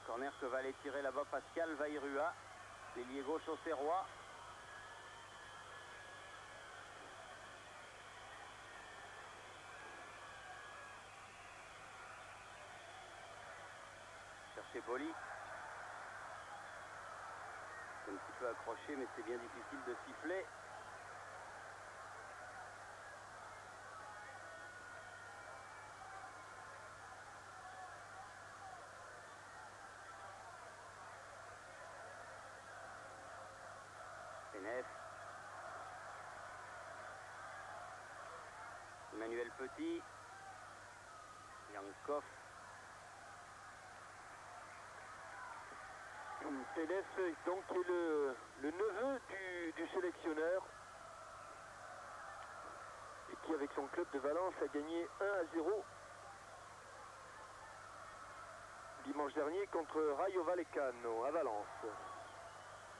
Corner que va aller tirer là-bas Pascal Vairua. L'ailier gauche au Serrois. Chercher Boli. C'est un petit peu accroché, mais c'est bien difficile de siffler. Pénef. Emmanuel Petit. Yankov. Pénef, donc, qui est le neveu du sélectionneur. Et qui, avec son club de Valence, a gagné 1-0 dimanche dernier contre Rayo Vallecano à Valence.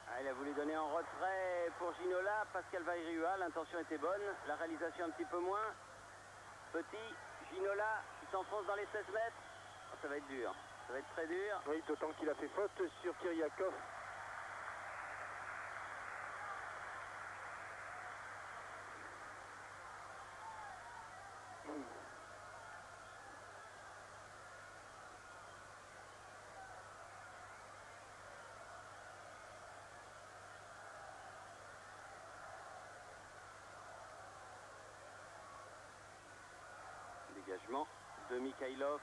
Ah, il a voulu donner en retrait pour Ginola, Pascal Vairua, l'intention était bonne, la réalisation un petit peu moins. Petit, Ginola qui s'enfonce dans les 16 mètres. Oh, ça va être dur, ça va être très dur. Oui, d'autant qu'il a fait faute sur Kyriakov. de Mikhailov.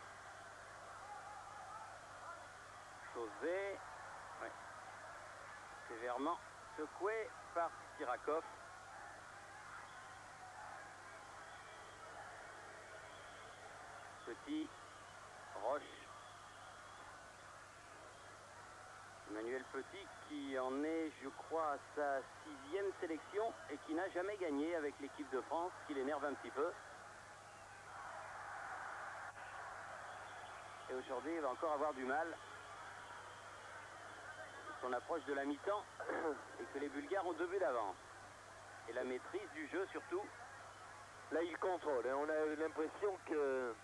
Chaussé. Ouais. Sévèrement secoué par Sirakov. Petit, Roche. Emmanuel Petit qui en est, je crois, à sa 6e sélection et qui n'a jamais gagné avec l'équipe de France, ce qui l'énerve un petit peu. Et aujourd'hui, il va encore avoir du mal. On approche de la mi-temps et que les Bulgares ont 2 buts d'avance. Et la maîtrise du jeu surtout. Là, il contrôle. On a l'impression que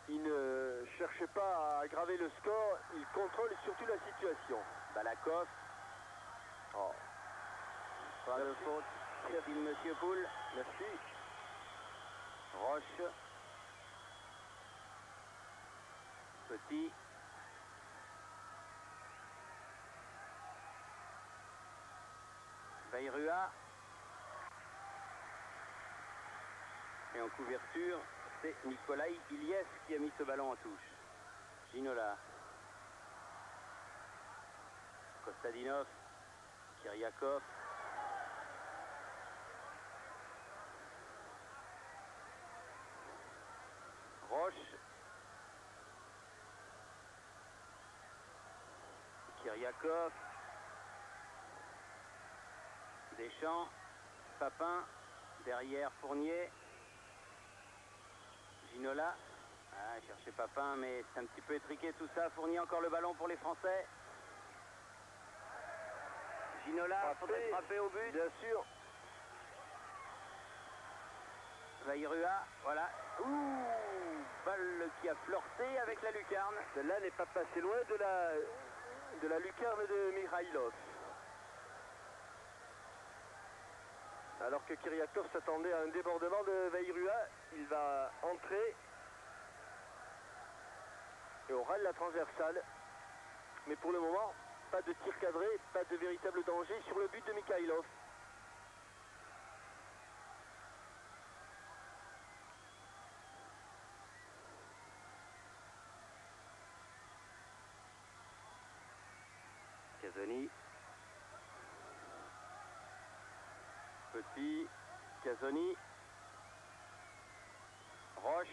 il ne cherchait pas à aggraver le score. Il contrôle surtout la situation. Balakov. Oh. Pas de faute. Merci, Monsieur Poul. Merci. Roche. Petit. Bayrua. Et en couverture, c'est Nikolai Iliev qui a mis ce ballon en touche. Ginola. Kostadinov. Kiriakov. Roche. Kiriakov. Deschamps. Papin. Derrière Fournier. Ginola. Ah, chercher Papin, mais c'est un petit peu étriqué tout ça. Fournier encore le ballon pour les Français. Ginola, faudrait frapper au but. Bien sûr. Vairua, voilà. Ouh, balle qui a flirté avec la lucarne. Celle-là n'est pas passée loin de la lucarne de Mikhailov. Alors que Kiriakov s'attendait à un débordement de Vairua, il va entrer et aura la transversale. Mais pour le moment, pas de tir cadré, pas de véritable danger sur le but de Mikhailov. Casoni. Petit. Casoni. Roche.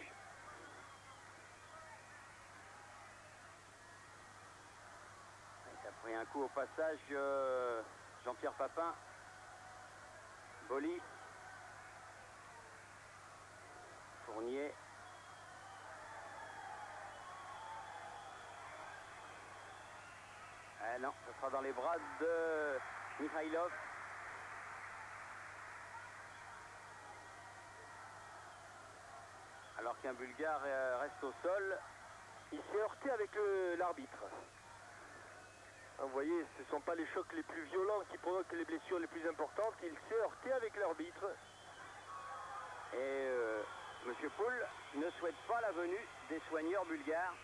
Il a pris un coup au passage, Jean-Pierre Papin. Bolis. Fournier. Ah non, ce sera dans les bras de Mikhailov. Alors qu'un Bulgare reste au sol. Il s'est heurté avec l'arbitre. Vous voyez, ce ne sont pas les chocs les plus violents qui provoquent les blessures les plus importantes. Il s'est heurté avec l'arbitre. Et M. Poul ne souhaite pas la venue des soigneurs bulgares.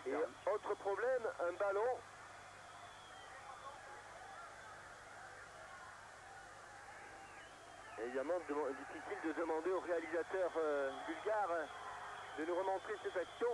Et autre problème, un ballon. Évidemment, difficile de demander au réalisateur bulgare de nous remontrer cette action.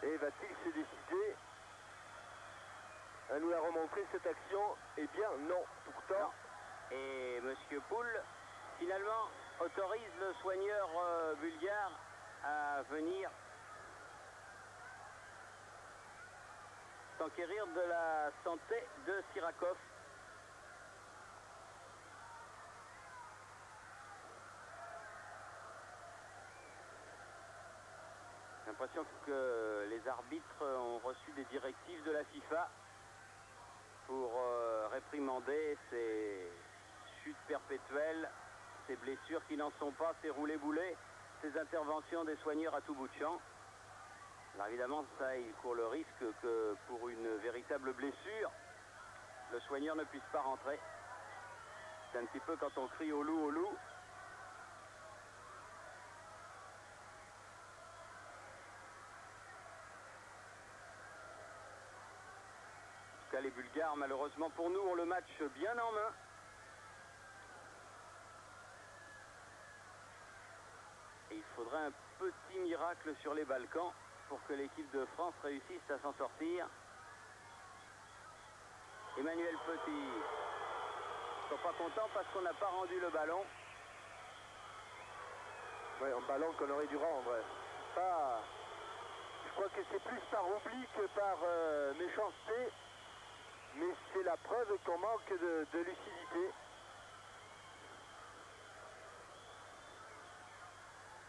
Et va-t-il se décider à nous la remontrer cette action? Eh bien non, pourtant. Non. Et M. Poul, finalement, autorise le soigneur bulgare à venir s'enquérir de la santé de Sirakov. J'ai l'impression que les arbitres ont reçu des directives de la FIFA pour réprimander ces chutes perpétuelles, ces blessures qui n'en sont pas, ces roulés-boulés, ces interventions des soigneurs à tout bout de champ. Alors évidemment, ça, il court le risque que pour une véritable blessure, le soigneur ne puisse pas rentrer. C'est un petit peu quand on crie au loup, au loup. En tout cas, les Bulgares, malheureusement pour nous, ont le match bien en main. Et il faudrait un petit miracle sur les Balkans pour que l'équipe de France réussisse à s'en sortir. Emmanuel Petit. Ils ne sont pas contents parce qu'on n'a pas rendu le ballon. Oui, un ballon qu'on aurait dû rendre. Pas... Je crois que c'est plus par oubli que par méchanceté. Mais c'est la preuve qu'on manque de lucidité.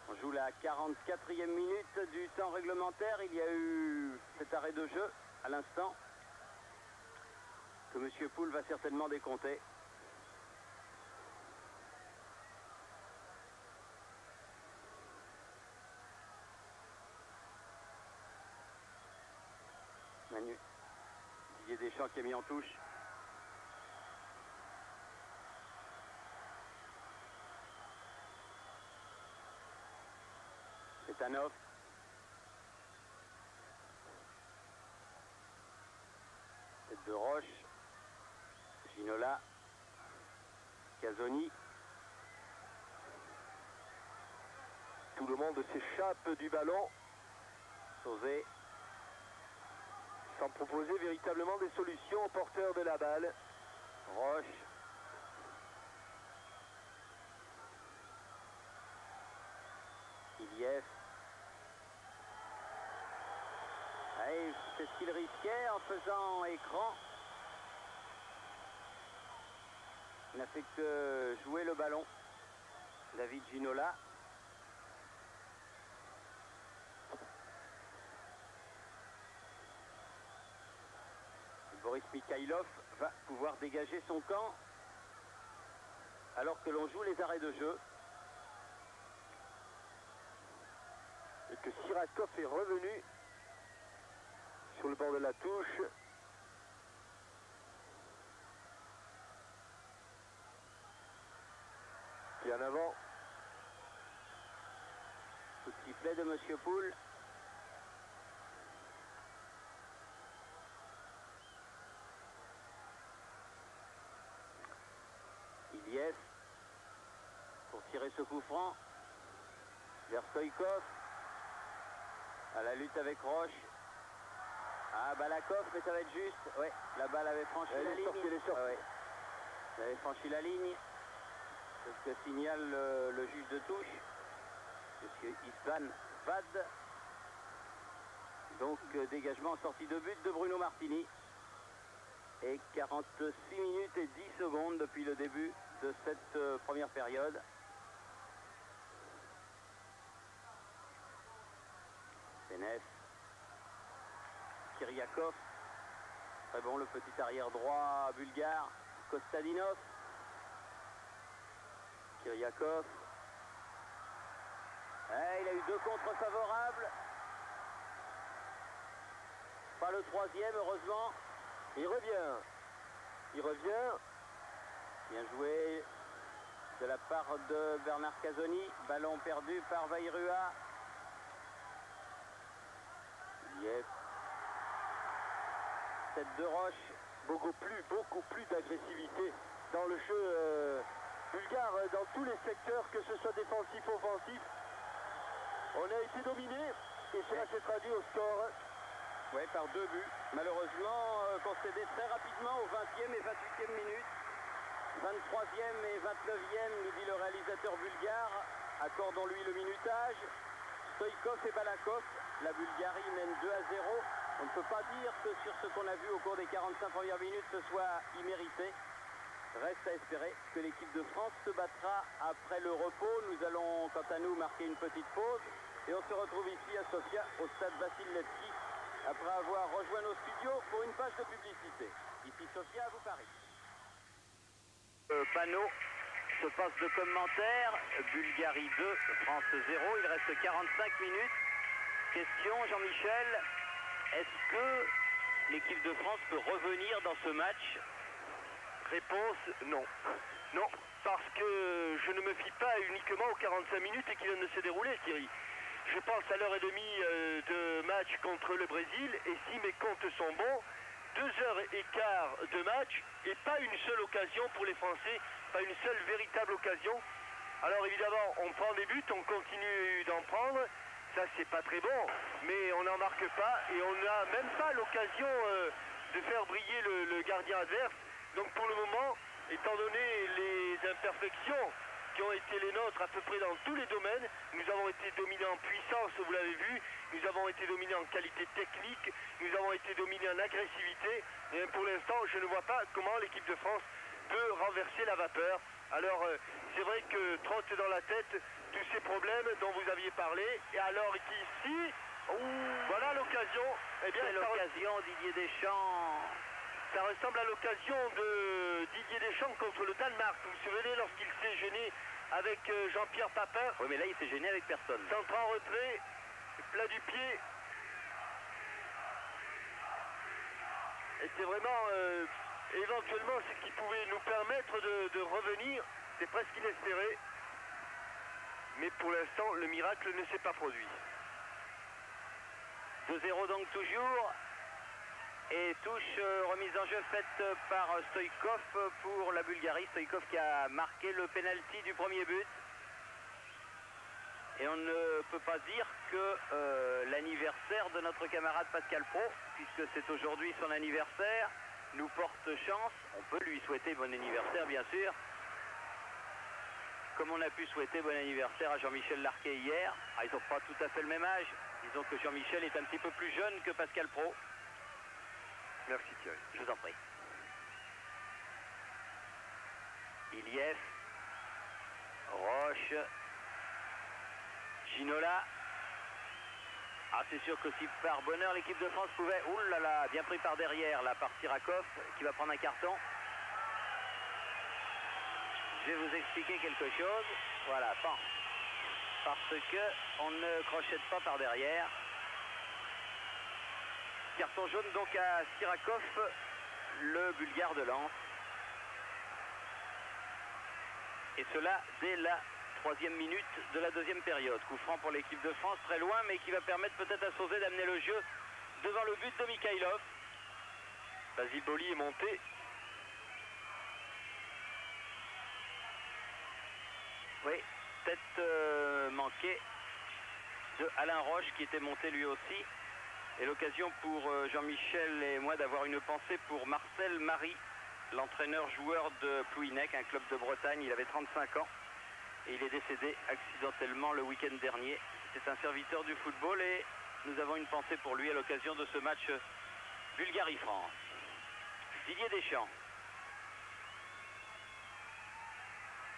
On joue la 44e minute du temps réglementaire. Il y a eu cet arrêt de jeu à l'instant que M. Poul va certainement décompter. Manu. Didier Deschamps qui a mis en touche. Petanov. Tête de Roche. Ginola. Casoni. Tout le monde s'échappe du ballon. Sauzé. Sans proposer véritablement des solutions aux porteurs de la balle. Roche. Iliev. Allez, c'est ce qu'il risquait en faisant écran. Il n'a fait que jouer le ballon. David Ginola. Boris Mikhailov va pouvoir dégager son camp alors que l'on joue les arrêts de jeu. Et que Sirakov est revenu sur le bord de la touche. Et en avant. Coup de sifflet de M. Poul. Iliev pour tirer ce coup franc vers Stoïkov. À la lutte avec Roche. Ah, Balakov, mais ça va être juste. Ouais, la balle avait franchi la ligne. Elle est sortie. Ah ouais. Elle avait franchi la ligne. C'est ce que signale le juge de touche. Monsieur Isvan Vad. Donc, dégagement en sortie de but de Bruno Martini. Et 46 minutes et 10 secondes depuis le début de cette première période. Senev. Kiryakov. Très bon le petit arrière droit bulgare. Kostadinov. Kiryakov. Il a eu 2 contres favorables. Pas le troisième, heureusement. Il revient. Il revient. Bien joué de la part de Bernard Casoni. Ballon perdu par Vairua. Yes. Tête de Roche. Beaucoup plus d'agressivité dans le jeu bulgare, dans tous les secteurs, que ce soit défensif, offensif. On a été dominé et cela s'est traduit au score. Oui, par 2 buts. Malheureusement, concédé très rapidement aux 20e et 28e minutes. 23e et 29e, nous dit le réalisateur bulgare. Accordons-lui le minutage. Stoïkov et Balakov. La Bulgarie mène 2-0. On ne peut pas dire que sur ce qu'on a vu au cours des 45 premières minutes, ce soit immérité. Reste à espérer que l'équipe de France se battra après le repos. Nous allons, quant à nous, marquer une petite pause. Et on se retrouve ici à Sofia, au stade Vassil Levski, après avoir rejoint nos studios pour une page de publicité. Ici Sofia, à vous Paris. Panneau se passe de commentaires. Bulgarie 2, France 0. Il reste 45 minutes. Question, Jean-Michel, est-ce que l'équipe de France peut revenir dans ce match? Réponse, non. Non, parce que je ne me fie pas uniquement aux 45 minutes qui viennent de se dérouler, Thierry. Je pense à l'heure et demie de match contre le Brésil, et si mes comptes sont bons, 2h15 de match, et pas une seule occasion pour les Français, pas une seule véritable occasion. Alors évidemment, on prend des buts, on continue d'en prendre, ça c'est pas très bon, mais on n'en marque pas, et on n'a même pas l'occasion de faire briller le gardien adverse. Donc pour le moment, étant donné les imperfections qui ont été les nôtres à peu près dans tous les domaines, nous avons été dominés en puissance, vous l'avez vu, nous avons été dominés en qualité technique, nous avons été dominés en agressivité, et pour l'instant, je ne vois pas comment l'équipe de France peut renverser la vapeur. Alors, c'est vrai que trottent dans la tête tous ces problèmes dont vous aviez parlé, et alors qu'ici, voilà l'occasion. Eh bien, c'est l'occasion, Didier Deschamps. Ça ressemble à l'occasion de Didier Deschamps contre le Danemark. Vous vous souvenez lorsqu'il s'est gêné avec Jean-Pierre Papin? Oui, mais là, il s'est gêné avec personne. Centre en retrait, plat du pied. Et c'est vraiment éventuellement ce qui pouvait nous permettre de revenir. C'est presque inespéré. Mais pour l'instant, le miracle ne s'est pas produit. 2-0 donc toujours. Et touche remise en jeu faite par Stoïkov pour la Bulgarie. Stoïkov qui a marqué le penalty du premier but. Et on ne peut pas dire que l'anniversaire de notre camarade Pascal Praud, puisque c'est aujourd'hui son anniversaire, nous porte chance. On peut lui souhaiter bon anniversaire, bien sûr. Comme on a pu souhaiter bon anniversaire à Jean-Michel Larquet hier. Ah, ils n'ont pas tout à fait le même âge. Disons que Jean-Michel est un petit peu plus jeune que Pascal Praud. Merci Thierry. Je vous en prie. Iliev, Roche, Ginola. Ah, c'est sûr que si par bonheur l'équipe de France pouvait... Ouh là là, bien pris par derrière là par Sirakov qui va prendre un carton. Je vais vous expliquer quelque chose. Voilà, bon. Parce que on ne crochette pas par derrière. Carton jaune donc à Sirakov, le Bulgare de Lens. Et cela dès la 3e minute de la 2e période. Coup franc pour l'équipe de France, très loin, mais qui va permettre peut-être à Sauzet d'amener le jeu devant le but de Mikhailov. Basile Boli est monté. Oui, tête manquée de Alain Roche qui était monté lui aussi. Et l'occasion pour Jean-Michel et moi d'avoir une pensée pour Marcel Marie, l'entraîneur-joueur de Plouhinec, un club de Bretagne. Il avait 35 ans et il est décédé accidentellement le week-end dernier. C'est un serviteur du football et nous avons une pensée pour lui à l'occasion de ce match Bulgarie-France. Didier Deschamps.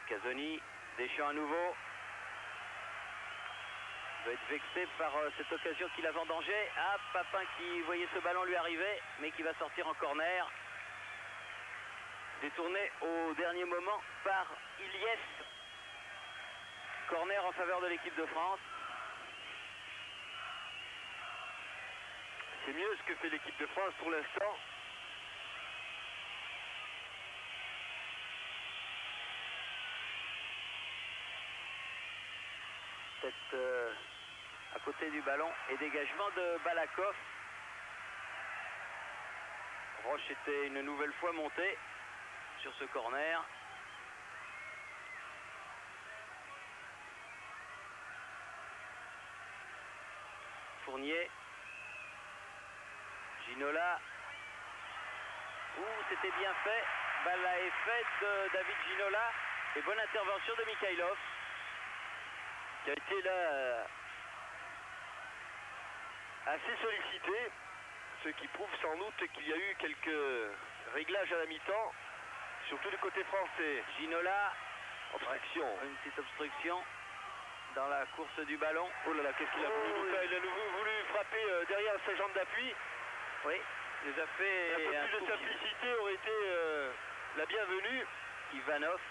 Casoni, Deschamps à nouveau. Il doit être vexé par cette occasion qu'il a vendangée. Ah, Papin qui voyait ce ballon lui arriver, mais qui va sortir en corner. Détourné au dernier moment par Iliev. Corner en faveur de l'équipe de France. C'est mieux ce que fait l'équipe de France pour l'instant. Peut-être à côté du ballon et dégagement de Balakov. Roche était une nouvelle fois monté sur ce corner. Fournier. Ginola. Ouh, c'était bien fait. Balle à effet de David Ginola. Et bonne intervention de Mikhailov, qui a été là assez sollicité, ce qui prouve sans doute qu'il y a eu quelques réglages à la mi-temps, surtout du côté français. Ginola, obstruction. Une petite obstruction dans la course du ballon. Oh là là, qu'est-ce qu'il a voulu faire? Il a voulu frapper derrière sa jambe d'appui. Oui, il nous a fait un peu plus de simplicité aurait été la bienvenue. Ivanov.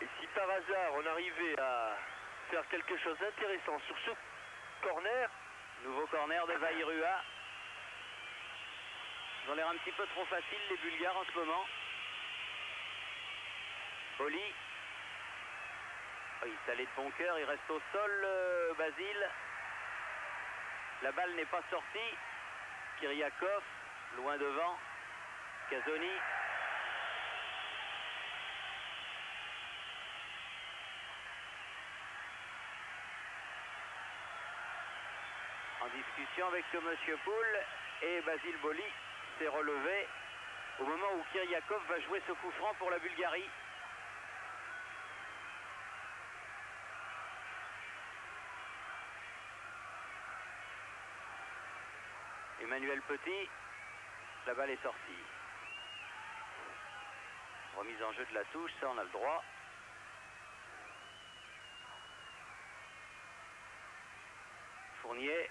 Et si par hasard on arrivait à faire quelque chose d'intéressant sur ce corner. Nouveau corner de Vairua. Ils ont l'air un petit peu trop faciles les Bulgares en ce moment. Boli. Oh, il s'allait de bon cœur, il reste au sol, Basile. La balle n'est pas sortie. Kyriakov, loin devant. Casoni. En discussion avec Monsieur Poul et Basile Boli s'est relevé au moment où Kyriakov va jouer ce coup franc pour la Bulgarie. Emmanuel Petit, la balle est sortie. Remise en jeu de la touche, ça on a le droit. Fournier.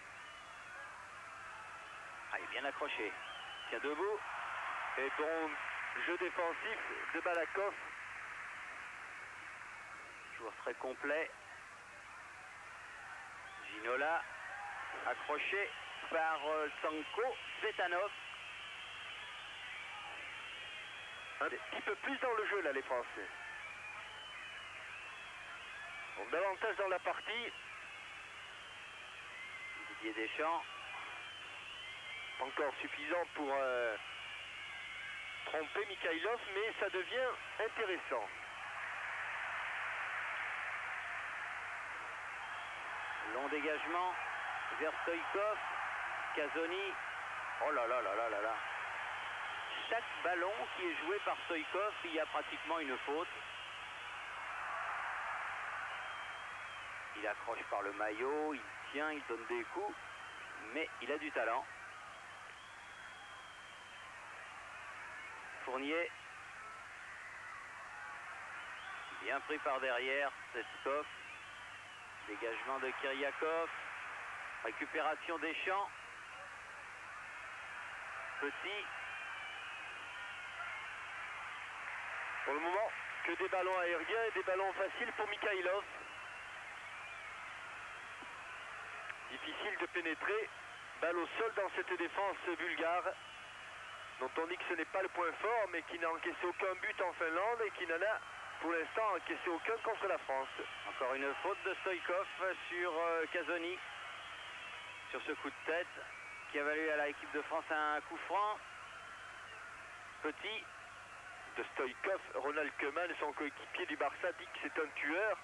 Ah, il est bien accroché. Tient debout. Et bon jeu défensif de Balakov. Joueur très complet. Ginola, accroché par Sanko, Svetanov. Un petit peu plus dans le jeu là les Français. Donc, davantage dans la partie. Didier Deschamps. Pas encore suffisant pour tromper Mikhailov, mais ça devient intéressant. Long dégagement vers Stoïkov. Casoni. Oh là là là là là là. Chaque ballon qui est joué par Stoïkov, il y a pratiquement une faute. Il accroche par le maillot, il tient, il donne des coups, mais il a du talent. Fournier. Bien pris par derrière, Setskov. Dégagement de Kyriakov. Récupération des Deschamps. Petit. Pour le moment, que des ballons aériens et des ballons faciles pour Mikhailov. Difficile de pénétrer. Balle au sol dans cette défense bulgare, dont on dit que ce n'est pas le point fort, mais qui n'a encaissé aucun but en Finlande et qui n'en a pour l'instant encaissé aucun contre la France. Encore une faute de Stoïkov sur Casoni, sur ce coup de tête qui a valu à l'équipe de France un coup franc. Petit. De Stoïkov, Ronald Koeman, son coéquipier du Barça, dit que c'est un tueur.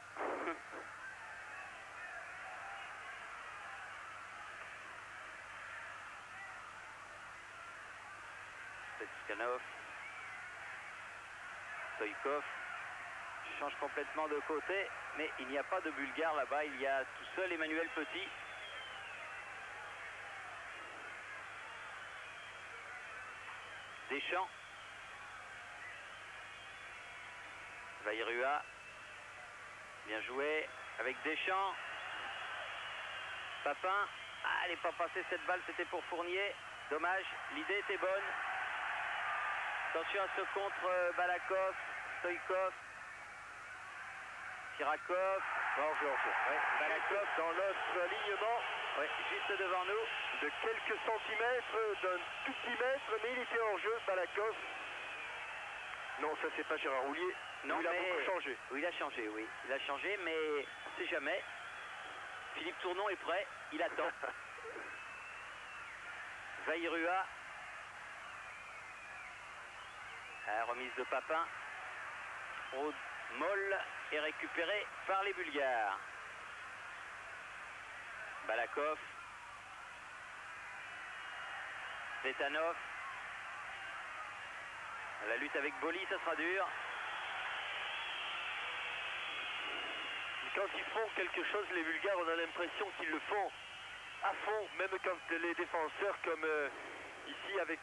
Setskanov. Stoïkov change complètement de côté, mais il n'y a pas de Bulgare là-bas, il y a tout seul Emmanuel Petit. Deschamps. Vairua. Bien joué avec Deschamps. Papin. Ah, elle n'est pas passée cette balle, c'était pour Fournier. Dommage, l'idée était bonne. Attention à ce contre Balakov, Stoïkov, Sirakov. Balakov dans notre alignement. Oui, juste devant nous. De quelques centimètres, d'un tout petit mètre, mais il était en jeu, Balakov. Non, ça c'est pas Gérard Houllier. Non, il a mais... beaucoup changé. Oui, il a changé, oui. Il a changé, mais on ne sait jamais. Philippe Tournon est prêt, il attend. Vairua. Remise de Papin. Molle est récupéré par les Bulgares. Balakov. Svetanov. La lutte avec Boli, ça sera dur. Quand ils font quelque chose, les Bulgares, on a l'impression qu'ils le font à fond, même quand les défenseurs comme ici avec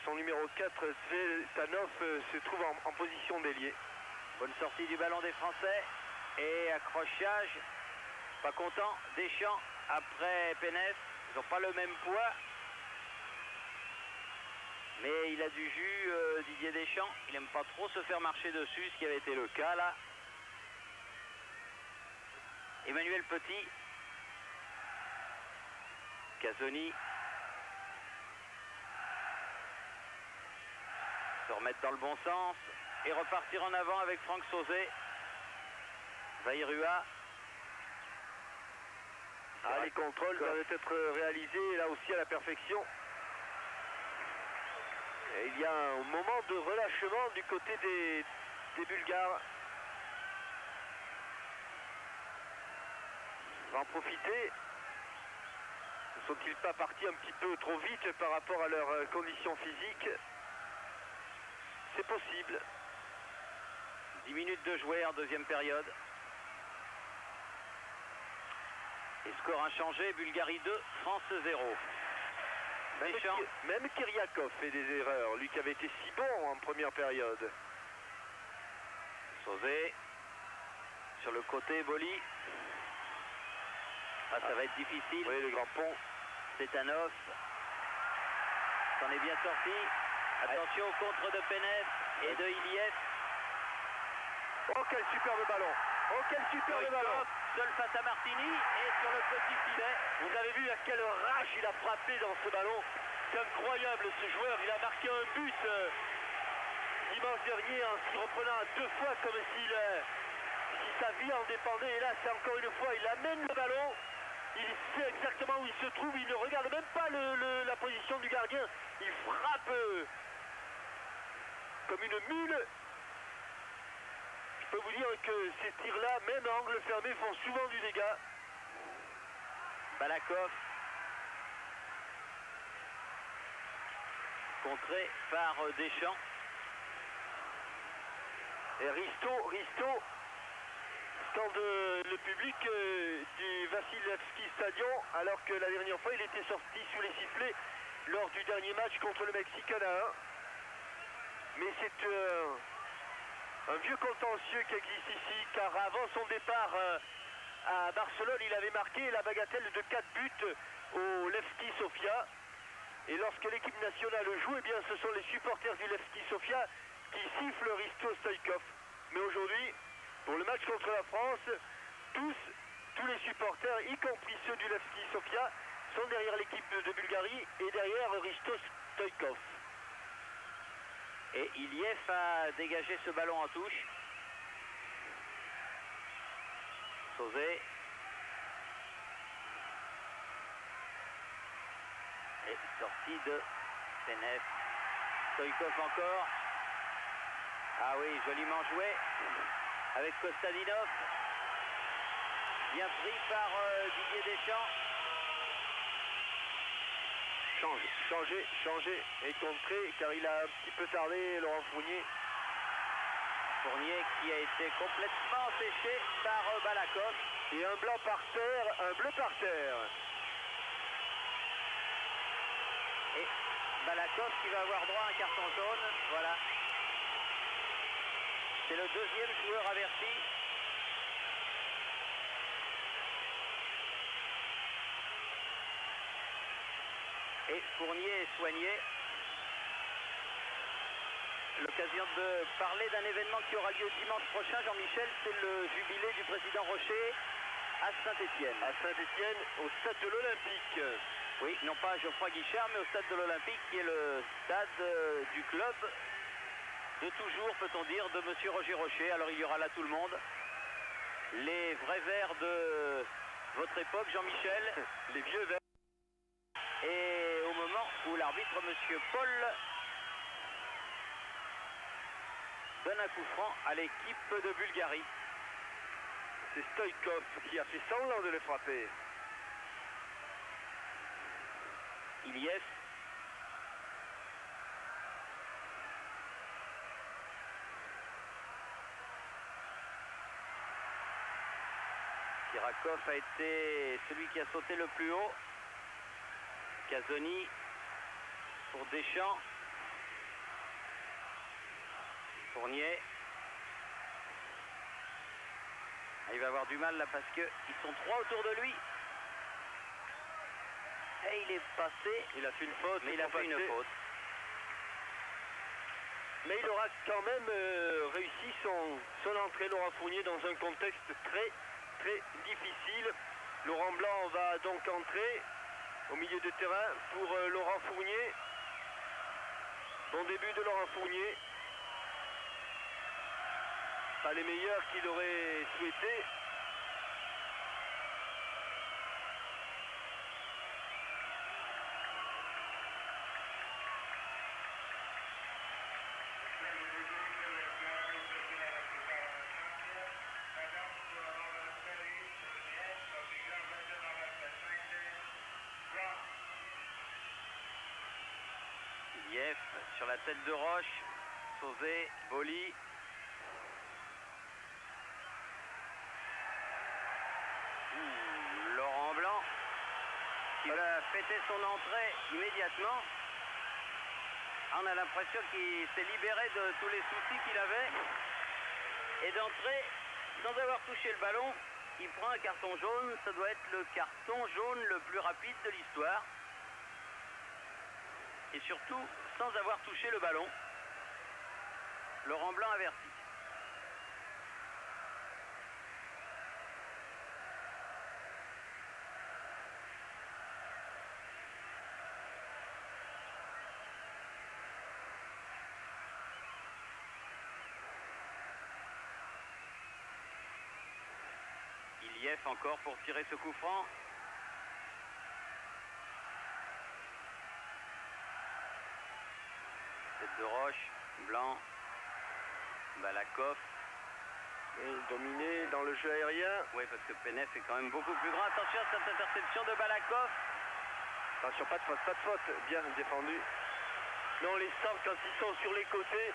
son numéro 4, Svetanov, se trouvent en position d'ailier. Bonne sortie du ballon des Français et accrochage. Pas content, Deschamps après Pénès. Ils n'ont pas le même poids. Mais il a du jus, Didier Deschamps. Il n'aime pas trop se faire marcher dessus, ce qui avait été le cas là. Emmanuel Petit. Casoni. Se remettre dans le bon sens et repartir en avant avec Franck Sauzet. Vairua. Les contrôles doivent être réalisés là aussi à la perfection. Et il y a un moment de relâchement du côté des Bulgares. On va en profiter. Ne sont-ils pas partis un petit peu trop vite par rapport à leurs conditions physiques? C'est possible. 10 minutes de jouer en deuxième période. Et score inchangé, Bulgarie 2, France 0. Même Kyriakov fait des erreurs, lui qui avait été si bon en première période. Sauzet. Sur le côté, Boli. Ça va être difficile. Oui, le grand pont. Stetanov. S'en est bien sorti. Attention au contre de Penev et de Iliev. Oh, quel superbe ballon! Oh, quel superbe ballon! Seul face à Martini et sur le petit filet. Vous avez vu à quelle rage il a frappé dans ce ballon. C'est incroyable ce joueur. Il a marqué un but dimanche dernier en s'y reprenant à 2 fois comme si sa vie en dépendait. Et là, c'est encore une fois, il amène le ballon. Il sait exactement où il se trouve. Il ne regarde même pas la position du gardien. Il frappe comme une mule. Je peux vous dire que ces tirs-là, même à angle fermé, font souvent du dégât. Balakov. Contré par Deschamps. Et Risto scande le public du Vasilevski Stadion, alors que la dernière fois, il était sorti sous les sifflets lors du dernier match contre le Mexique à 1. Mais c'est un vieux contentieux qui existe ici, car avant son départ à Barcelone, il avait marqué la bagatelle de 4 buts au Levski Sofia. Et lorsque l'équipe nationale joue, eh bien, ce sont les supporters du Levski Sofia qui sifflent Risto Stoïkov. Mais aujourd'hui, pour le match contre la France, tous les supporters, y compris ceux du Levski Sofia, sont derrière l'équipe de Bulgarie et derrière Risto Stoïkov. Et Iliev a dégagé ce ballon en touche. Sauzet. Et sortie de Penev. Stoïkov encore. Ah oui, joliment joué. Avec Kostadinov. Bien pris par Didier Deschamps. Changer et contrer, car il a un petit peu tardé, Laurent Fournier. Fournier qui a été complètement séché par Balakov. Et un blanc par terre, un bleu par terre. Et Balakov qui va avoir droit à un carton jaune. Voilà. C'est le deuxième joueur averti. Et Fournier est soigné. L'occasion de parler d'un événement qui aura lieu dimanche prochain, Jean-Michel, c'est le jubilé du président Rocher à Saint-Étienne. À Saint-Étienne, au stade de l'Olympique. Oui, non pas à Geoffroy Guichard, mais au stade de l'Olympique, qui est le stade du club de toujours, peut-on dire, de monsieur Roger Rocher. Alors il y aura là tout le monde. Les vrais verts de votre époque, Jean-Michel. Les vieux verts. Et au moment où l'arbitre, monsieur Paul, donne un coup franc à l'équipe de Bulgarie. C'est Stoïkov qui a fait semblant de le frapper. Iliev. Kyriakov a été celui qui a sauté le plus haut. Casoni pour Deschamps. Fournier. Il va avoir du mal là parce qu'ils sont 3 autour de lui. Et il est passé. Il a fait une faute. Mais il a fait une faute. Mais il aura quand même réussi son entrée, Laurent Fournier, dans un contexte très difficile. Laurent Blanc va donc entrer. au milieu de terrain pour Laurent Fournier. Bon début de Laurent Fournier. Pas les meilleurs qu'il aurait souhaité. Lief sur la tête de Roche, Sauzet, Boli. Laurent Blanc qui va fêter son entrée immédiatement. On a l'impression qu'il s'est libéré de tous les soucis qu'il avait. Et d'entrée, sans avoir touché le ballon, il prend un carton jaune. Ça doit être le carton jaune le plus rapide de l'histoire. Et surtout, sans avoir touché le ballon. Laurent Blanc averti. Ilief encore pour tirer ce coup franc. Tête de Roche, Blanc, Balakov. Et dominé dans le jeu aérien. Oui, parce que Penef est quand même beaucoup plus grand. Attention à cette interception de Balakov. Attention, pas de faute, bien défendu. Mais on les sent quand ils sont sur les côtés.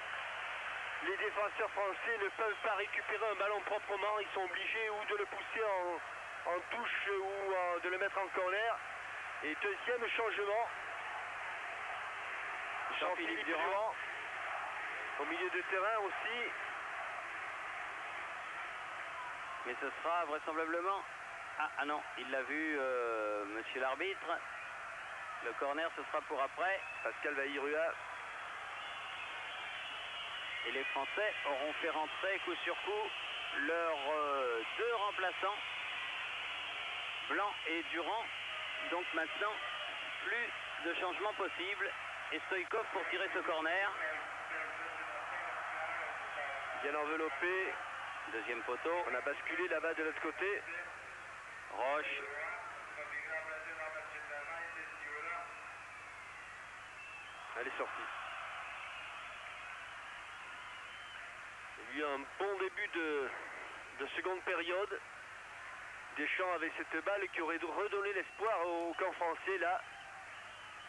Les défenseurs français ne peuvent pas récupérer un ballon proprement. Ils sont obligés ou de le pousser en touche ou de le mettre en corner. Et deuxième changement. Jean-Philippe Durand. Au milieu de terrain aussi. Mais ce sera vraisemblablement... Ah non, il l'a vu, monsieur l'arbitre. Le corner, ce sera pour après. Pascal Vaillirua. Et les Français auront fait rentrer coup sur coup leurs deux remplaçants, Blanc et Durand. Donc maintenant, plus de changements possibles. Et Stoïkov pour tirer ce corner. Bien enveloppé. Deuxième poteau. On a basculé là-bas de l'autre côté. Roche. Elle est sortie. Il y a eu un bon début de seconde période. Deschamps avec cette balle qui aurait redonné l'espoir au camp français là.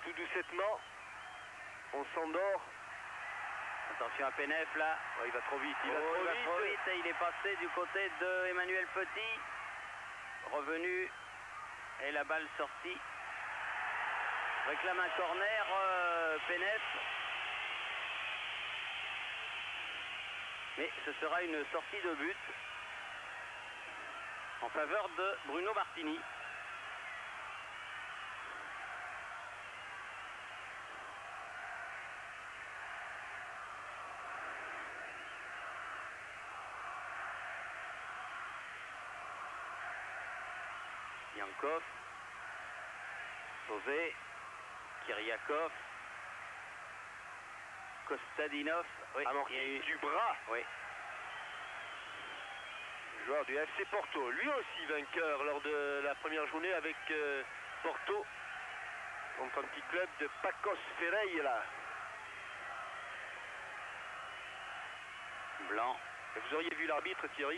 Tout doucettement. On s'endort. Attention à Penef là. Oh, il va trop vite. Il va trop vite. Et il est passé du côté de Emmanuel Petit. Revenu. Et la balle sortie. Réclame un corner, Penef. Mais ce sera une sortie de but en faveur de Bruno Martini. Yankov, Sauzet, Kiriakov, Kostadinov. Oui, amorti du bras. Oui. Joueur du FC Porto, lui aussi vainqueur lors de la première journée avec Porto. Donc un petit club de Pacos Ferreira. Blanc. Et vous auriez vu l'arbitre Thierry.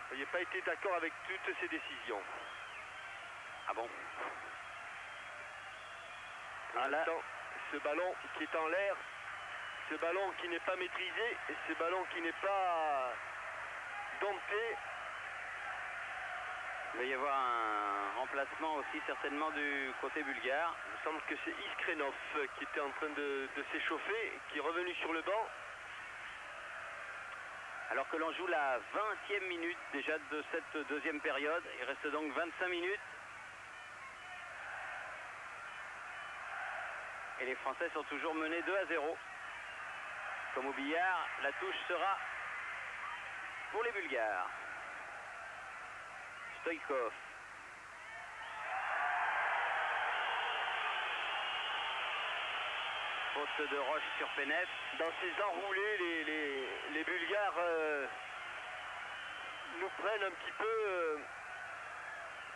Vous n'auriez pas été d'accord avec toutes ces décisions. Ah bon? Ah là, ce ballon qui est en l'air, ce ballon qui n'est pas maîtrisé, et ce ballon qui n'est pas dompté. Il va y avoir un remplacement aussi certainement du côté bulgare. Il me semble que c'est Iskrenov qui était en train de s'échauffer, qui est revenu sur le banc. Alors que l'on joue la 20e minute déjà de cette deuxième période. Il reste donc 25 minutes. Et les Français sont toujours menés 2-0. Comme au billard, la touche sera pour les Bulgares. Stoïkov. faute de Roche sur Penev. Dans ces enroulés, les Bulgares nous prennent un petit peu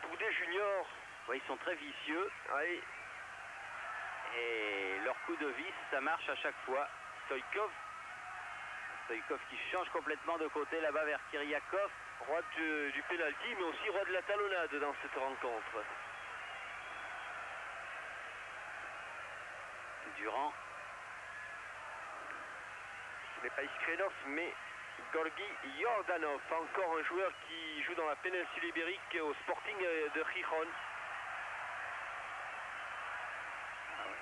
pour des juniors. Oui, ils sont très vicieux. Oui. Et leur coup de vis, ça marche à chaque fois. Stoïkov qui change complètement de côté là-bas vers Kiriakov. Roi du pénalty, mais aussi roi de la talonnade dans cette rencontre. Durand. Ce n'est pas Iskrenov, mais Gorgi Yordanov, encore un joueur qui joue dans la péninsule ibérique au Sporting de Gijón.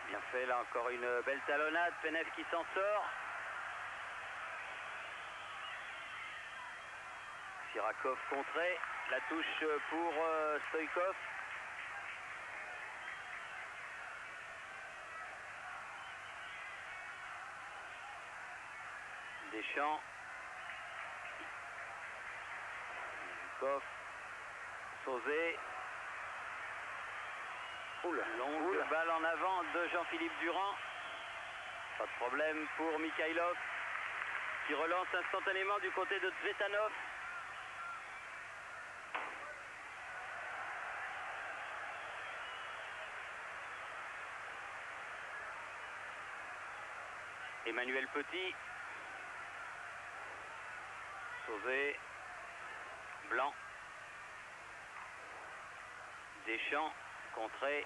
Bien fait, là encore une belle talonnade, Penev qui s'en sort. Sirakov contré, la touche pour Stoïkov. Deschamps. Zhukov. Sauzé. Longue balle en avant de Jean-Philippe Durand. Pas de problème pour Mikhailov qui relance instantanément du côté de Tsvetanov. Emmanuel Petit. Sauvé. Blanc. Deschamps. Contré.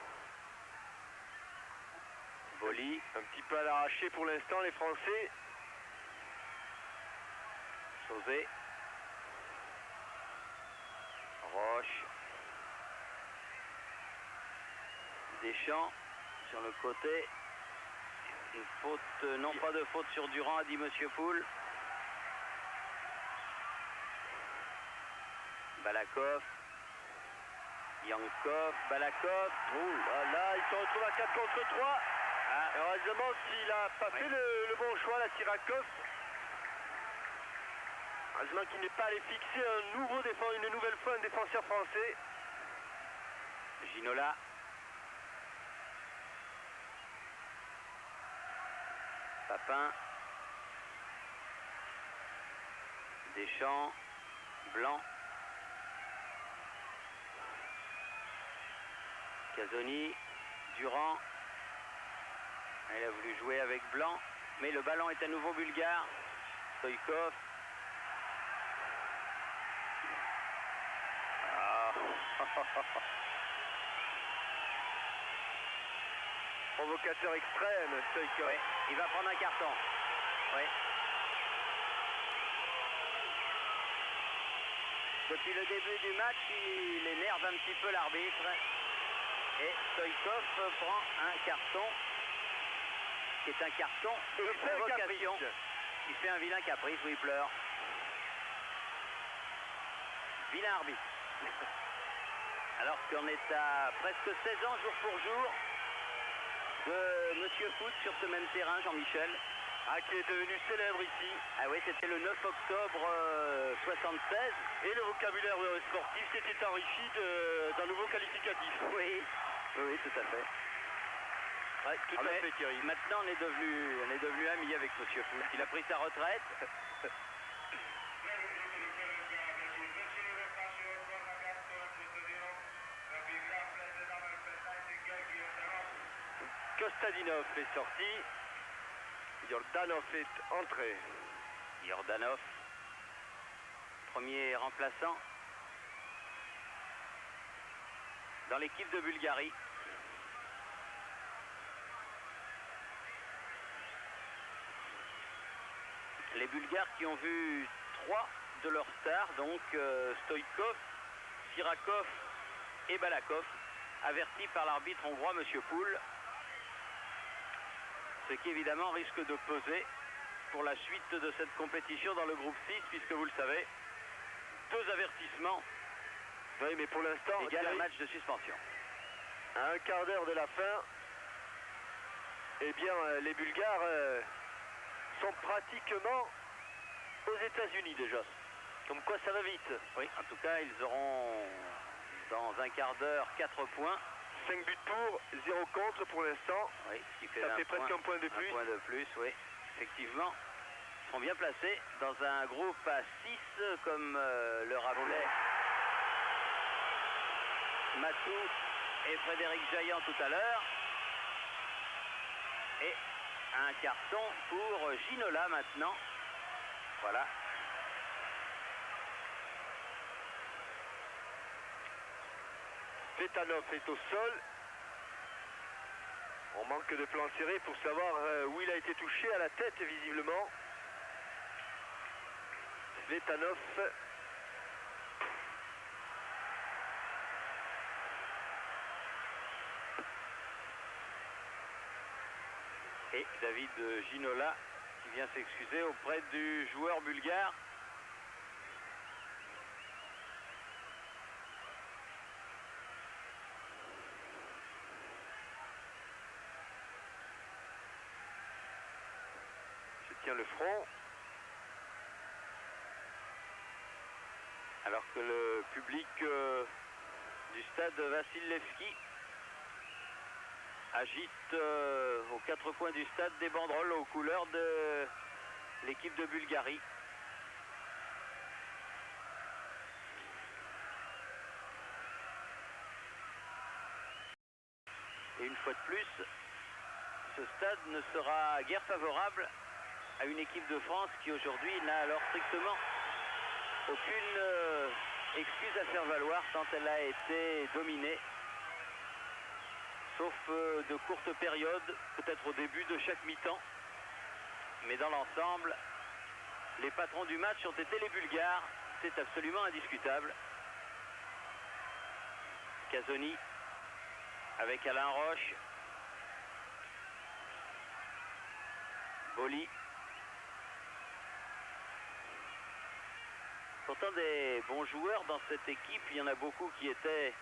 Boli. Un petit peu à l'arraché pour l'instant les Français. Sauzé. Roche. Deschamps sur le côté. Une faute, non pas de faute sur Durand, a dit Monsieur Poul. Balakov. Yankov, Balakov. Oh là là, il se retrouve à 4 contre 3. Ah. Heureusement s'il n'a pas fait le bon choix, la Sirakov. Heureusement qu'il n'est pas allé fixer une nouvelle fois un défenseur français. Ginola. Papin. Deschamps. Blanc. Casoni. Durand. Elle a voulu jouer avec Blanc, mais le ballon est à nouveau bulgare. Stoïkov. Ah. Provocateur extrême, Stoïkov. Ouais, il va prendre un carton. Ouais. Depuis le début du match, il énerve un petit peu l'arbitre. Et Stoïkov prend un carton, qui est un carton de provocation. Il fait un vilain caprice où il pleure. Vilain arbitre. Alors qu'on est à presque 16 ans jour pour jour de Monsieur Foot sur ce même terrain, Jean-Michel. Ah, qui est devenu célèbre ici. Ah oui, c'était le 9 octobre 76. Et le vocabulaire sportif s'était enrichi d'un nouveau qualificatif. Oui, oui, tout à fait. Ouais, tout à fait, Thierry. Maintenant, on est devenu amis avec Monsieur Foot. Il a pris sa retraite. Kostadinov est sorti. Yordanov est entré. Yordanov, premier remplaçant dans l'équipe de Bulgarie. Les Bulgares qui ont vu 3 de leurs stars, donc Stoïkov, Sirakov et Balakov, avertis par l'arbitre hongrois, Monsieur Poul. Ce qui évidemment risque de peser pour la suite de cette compétition dans le groupe 6, puisque vous le savez, 2 avertissements. Oui, mais pour l'instant, égale un match de suspension. À un quart d'heure de la fin, eh bien, les Bulgares sont pratiquement aux États-Unis déjà. Comme quoi ça va vite. Oui, en tout cas, ils auront dans un quart d'heure 4 points. 5 buts pour, 0 contre pour l'instant. Oui, ce qui fait Ça fait presque un point de plus. Un point de plus, oui. Effectivement, ils sont bien placés dans un groupe à 6, comme le rappelait Matou et Frédéric Jaillant tout à l'heure. Et un carton pour Ginola maintenant. Voilà. Svetanov est au sol. On manque de plan serré pour savoir où il a été touché, à la tête visiblement. Svetanov. Et David Ginola qui vient s'excuser auprès du joueur bulgare. Je tiens le front. Alors que le public du stade Vassil-Levski agite aux 4 coins du stade des banderoles aux couleurs de l'équipe de Bulgarie. Et une fois de plus, ce stade ne sera guère favorable à une équipe de France qui aujourd'hui n'a alors strictement aucune excuse à faire valoir tant elle a été dominée. Sauf de courtes périodes, peut-être au début de chaque mi-temps. Mais dans l'ensemble, les patrons du match ont été les Bulgares. C'est absolument indiscutable. Casoni avec Alain Roche. Boli. Pourtant des bons joueurs dans cette équipe. Il y en a beaucoup qui étaient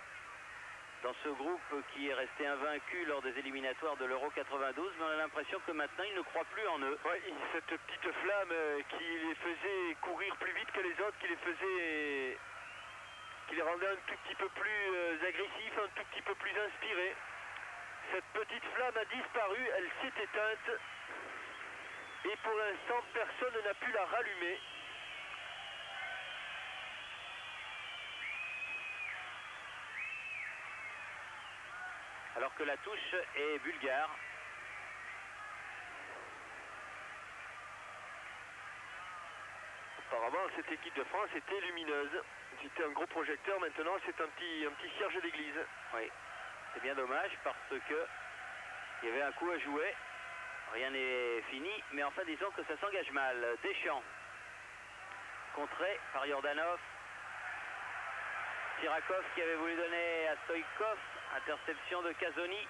dans ce groupe qui est resté invaincu lors des éliminatoires de l'Euro 92, mais on a l'impression que maintenant ils ne croient plus en eux. Ouais, cette petite flamme qui les faisait courir plus vite que les autres, qui les rendait un tout petit peu plus agressifs, un tout petit peu plus inspirés. Cette petite flamme a disparu, elle s'est éteinte et pour l'instant personne n'a pu la rallumer. Alors que la touche est bulgare. Apparemment, cette équipe de France était lumineuse. C'était un gros projecteur, maintenant c'est un petit cierge d'église. Oui, c'est bien dommage parce que il y avait un coup à jouer. Rien n'est fini, mais enfin disons que ça s'engage mal. Deschamps, contré par Yordanov. Sirakov qui avait voulu donner à Stoïkov. Interception de Casoni.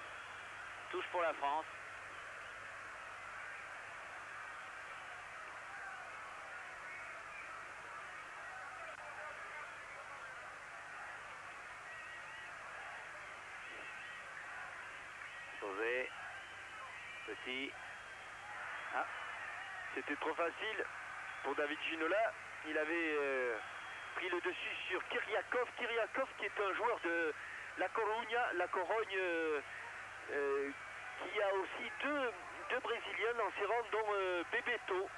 Touche pour la France. Sauvé. Petit. Ah, c'était trop facile pour David Ginola. Il avait pris le dessus sur Kyriakov. Kyriakov qui est un joueur de La Corogne, qui a aussi deux Brésiliens dans ses rangs, dont Bebeto.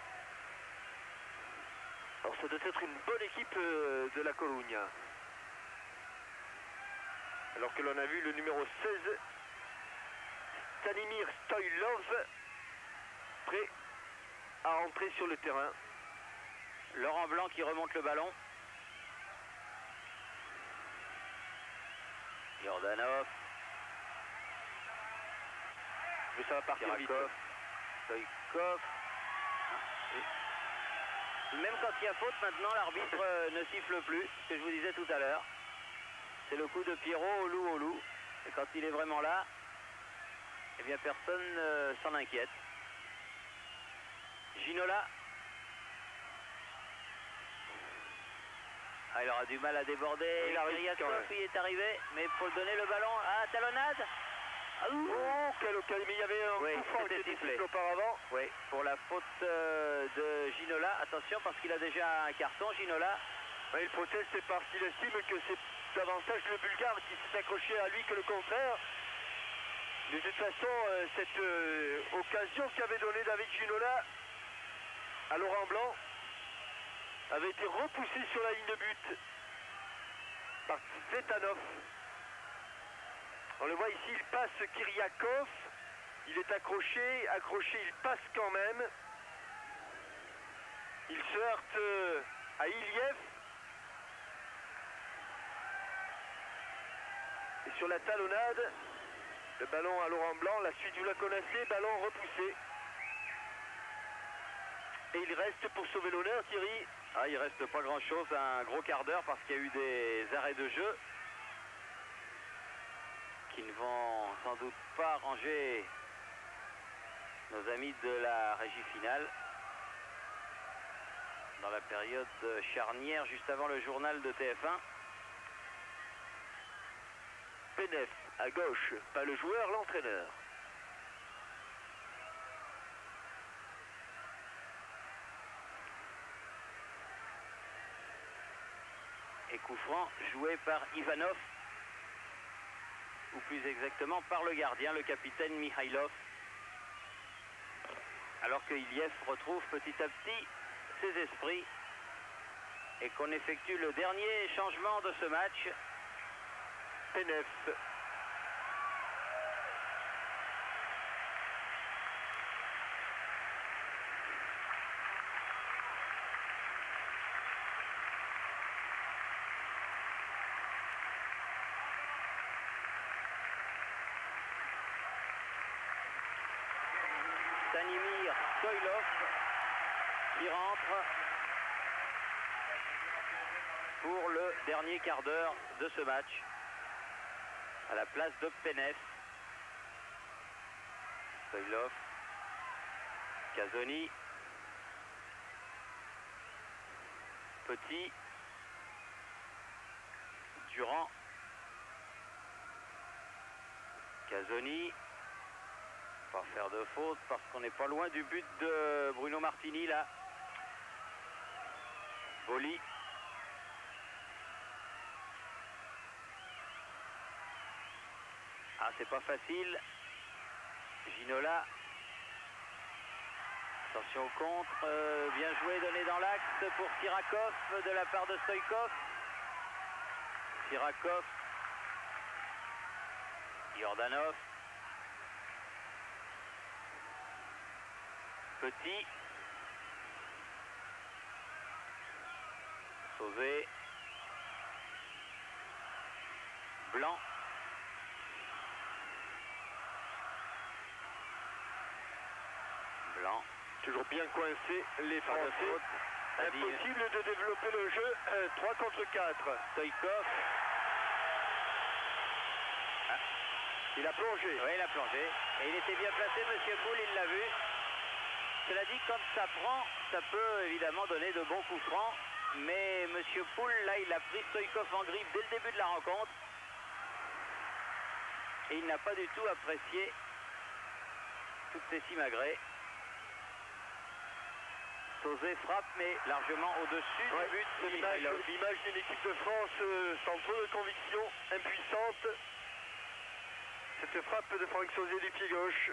Alors ça doit être une bonne équipe de La Corogne. Alors que l'on a vu le numéro 16, Stanimir Stoilov, prêt à rentrer sur le terrain. Laurent Blanc qui remonte le ballon. Yordanov. Mais ça va partir vite. Stoïkov. Même quand il y a faute, maintenant, l'arbitre ne siffle plus, ce que je vous disais tout à l'heure. C'est le coup de Pierrot au loup. Et quand il est vraiment là, eh bien personne s'en inquiète. Ginola. Ah, il aura du mal à déborder. Kyriakov, il est arrivé, mais pour le donner le ballon. Ah, talonnade. Oh, quelle occasion. Mais il y avait un coup fort qui était sifflé auparavant. Oui, pour la faute de Ginola. Attention, parce qu'il a déjà un carton, Ginola. Il proteste parce qu'il estime que c'est davantage le Bulgare qui s'est accroché à lui que le contraire. De toute façon, cette occasion qu'avait donnée David Ginola à Laurent Blanc avait été repoussée sur la ligne de but par Tsvetanov. On le voit ici, il passe Kyriakov, il est accroché, il passe quand même. Il se heurte à Iliev. Et sur la talonnade, le ballon à Laurent Blanc, la suite vous la connaissez, ballon repoussé. Et il reste pour sauver l'honneur, Thierry. Ah, il reste pas grand chose, un gros quart d'heure parce qu'il y a eu des arrêts de jeu qui ne vont sans doute pas arranger nos amis de la régie finale dans la période charnière juste avant le journal de TF1. Penef à gauche, pas le joueur, l'entraîneur. Et coup franc joué par Ivanov, ou plus exactement par le gardien, le capitaine Mikhailov. Alors que Iliev retrouve petit à petit ses esprits et qu'on effectue le dernier changement de ce match. Penef. Stanimir Stoilov qui rentre pour le dernier quart d'heure de ce match à la place de Penef. Stoilov, Casoni, Petit, Durand, Casoni. Pas faire de faute parce qu'on n'est pas loin du but de Bruno Martini là. Boli. Ah, c'est pas facile. Ginola. Attention au contre. Bien joué, donné dans l'axe pour Sirakov de la part de Stoïkov. Sirakov. Yordanov. Petit. Sauvé. Blanc. Blanc. Toujours bien coincé, les Français. Impossible de développer le jeu. 3 contre 4. Stoïkov. Ah. Il a plongé. Oui, il a plongé. Et il était bien placé, Monsieur Poul, il l'a vu. Cela dit, quand ça prend, ça peut évidemment donner de bons coups francs. Mais Monsieur Poul, là, il a pris Stoïkov en griffe dès le début de la rencontre. Et il n'a pas du tout apprécié toutes ces simagrées. Sauzé frappe, mais largement au-dessus du but de Mikhailov. L'image d'une équipe de France sans trop de conviction, impuissante. Cette frappe de Franck Sauzé du pied gauche.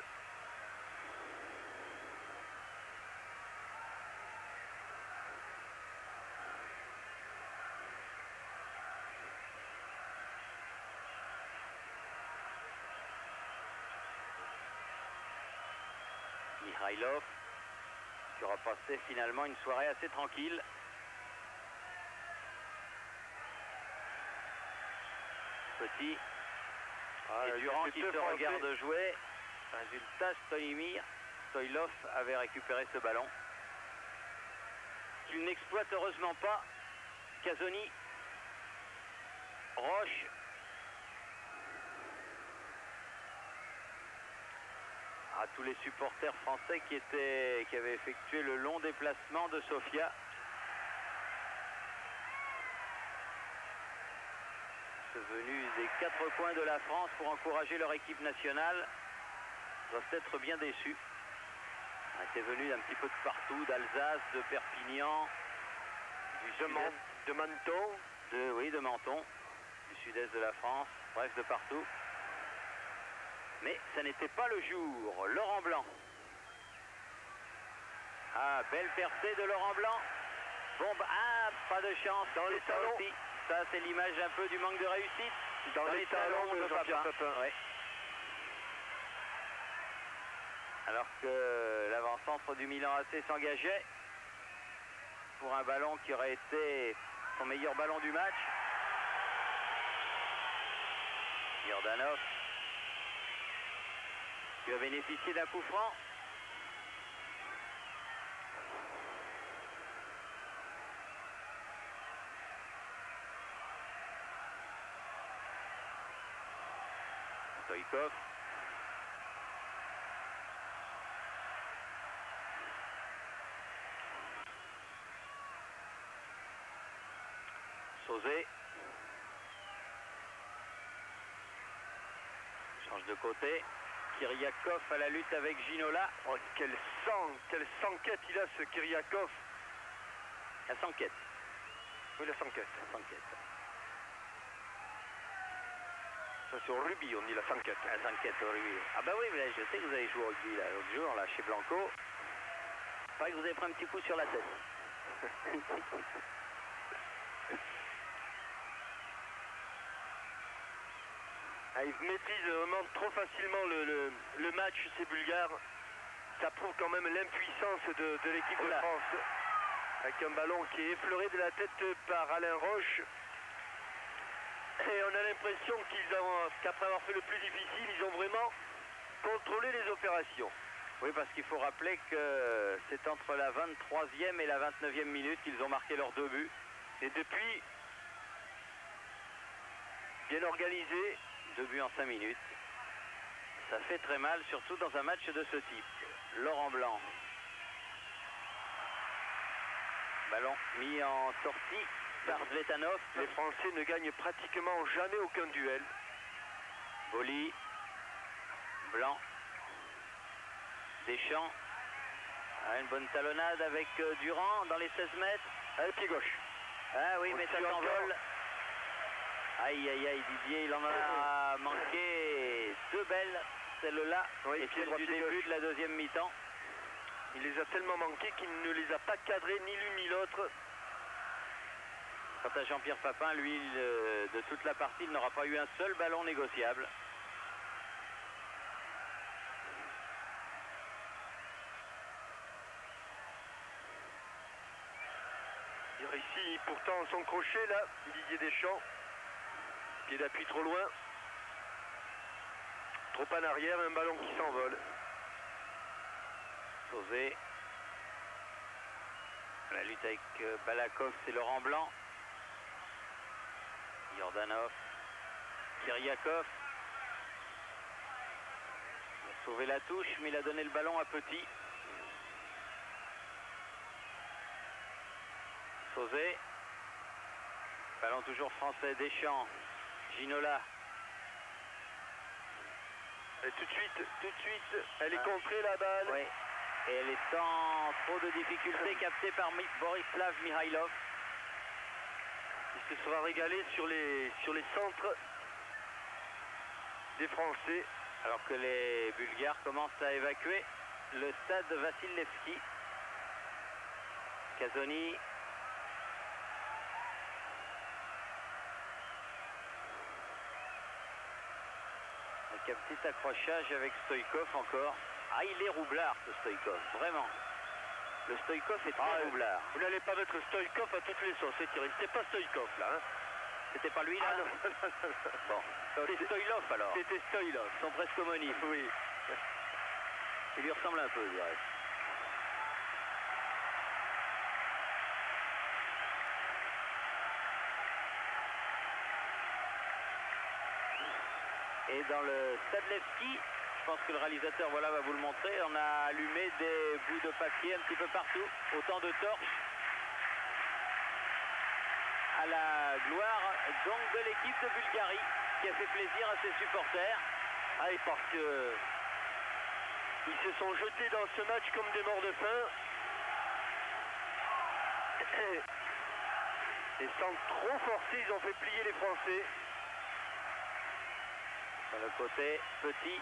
Mikhailov qui aura passé finalement une soirée assez tranquille. Petit. Et Durand qui se regarde jouer. Résultat, Stoilov avait récupéré ce ballon. Qu'il n'exploite heureusement pas. Casoni. Roche. À tous les supporters français qui avaient effectué le long déplacement de Sofia. Venus des 4 coins de la France pour encourager leur équipe nationale, doivent être bien déçus. Ils étaient venus d'un petit peu de partout, d'Alsace, de Perpignan, de Menton. De Menton, du sud-est de la France, bref, de partout. Mais ça n'était pas le jour. Laurent Blanc. Ah, belle percée de Laurent Blanc. Bon, ah, pas de chance. Dans les talons. Aussi. Ça, c'est l'image un peu du manque de réussite. Dans les talons de Jean-Pierre Papin. Ouais. Alors que l'avant-centre du Milan AC s'engageait pour un ballon qui aurait été son meilleur ballon du match. Jordanov qui va bénéficier d'un coup franc. Stoïkov. Sauzé. Change de côté. Kiriakov à la lutte avec Ginola. Oh, quel sang-quête il a, ce Kiriakov. La s'enquête. Oui, la sang-quête. Ça, c'est au rugby, on dit la sang-quête. La s'enquête au rugby. Ah bah oui, mais je sais que vous avez joué au rugby l'autre jour, là, chez Blanco. Il paraît que vous avez pris un petit coup sur la tête. Ah, ils maîtrisent vraiment trop facilement le match, ces Bulgares. Ça prouve quand même l'impuissance de l'équipe de France. Avec un ballon qui est effleuré de la tête par Alain Roche. Et on a l'impression qu'après avoir fait le plus difficile, ils ont vraiment contrôlé les opérations. Oui, parce qu'il faut rappeler que c'est entre la 23e et la 29e minute qu'ils ont marqué leurs 2 buts. Et depuis, bien organisé. 2 buts en 5 minutes. Ça fait très mal, surtout dans un match de ce type. Laurent Blanc. Ballon mis en sortie par Zvetanov. Les Français ne gagnent pratiquement jamais aucun duel. Boli. Blanc. Deschamps. Une bonne talonnade avec Durand dans les 16 mètres. Avec pied gauche. Ah oui, mais ça s'envole. Aïe, aïe, aïe, Didier, il en a manqué 2 belles, celle-là, oui, et celle du début de la deuxième mi-temps. Il les a tellement manqués qu'il ne les a pas cadrés ni l'une ni l'autre. Quant à Jean-Pierre Papin, lui, de toute la partie, il n'aura pas eu un seul ballon négociable. Il réussit pourtant son crochet, là, Didier Deschamps. Pied d'appui trop loin. Trop en arrière, un ballon qui s'envole. Sauzé. La lutte avec Balakov, c'est Laurent Blanc. Jordanov. Kiriakov. Il a sauvé la touche, mais il a donné le ballon à Petit. Sauzé. Ballon toujours français, Deschamps. Ginola. Et tout de suite, elle est contrée la balle. Oui. Et elle est sans trop de difficultés, captée par Borislav Mihailov. Il se sera régalé sur les centres des Français. Alors que les Bulgares commencent à évacuer le stade Vassilevski. Kazoni. Avec un petit accrochage avec Stoïkov encore. Ah, il est roublard ce Stoïkov, vraiment. Le Stoïkov est très roublard. Vous n'allez pas mettre Stoïkov à toutes les sauces, c'est Thierry. C'était pas Stoïkov là. Hein. C'était pas lui là? Ah, non. Bon, c'était Stoïlov alors. C'était Stoïlov. Ils sont presque homonymes. Oui. Il lui ressemble un peu, je dirais. Et dans le Stadlevski, je pense que le réalisateur voilà, va vous le montrer, on a allumé des bouts de papier un petit peu partout, autant de torches, à la gloire donc de l'équipe de Bulgarie, qui a fait plaisir à ses supporters. Ah, et parce que ils se sont jetés dans ce match comme des morts de faim. Et sans trop forcer, ils ont fait plier les Français. Sur le côté, Petit,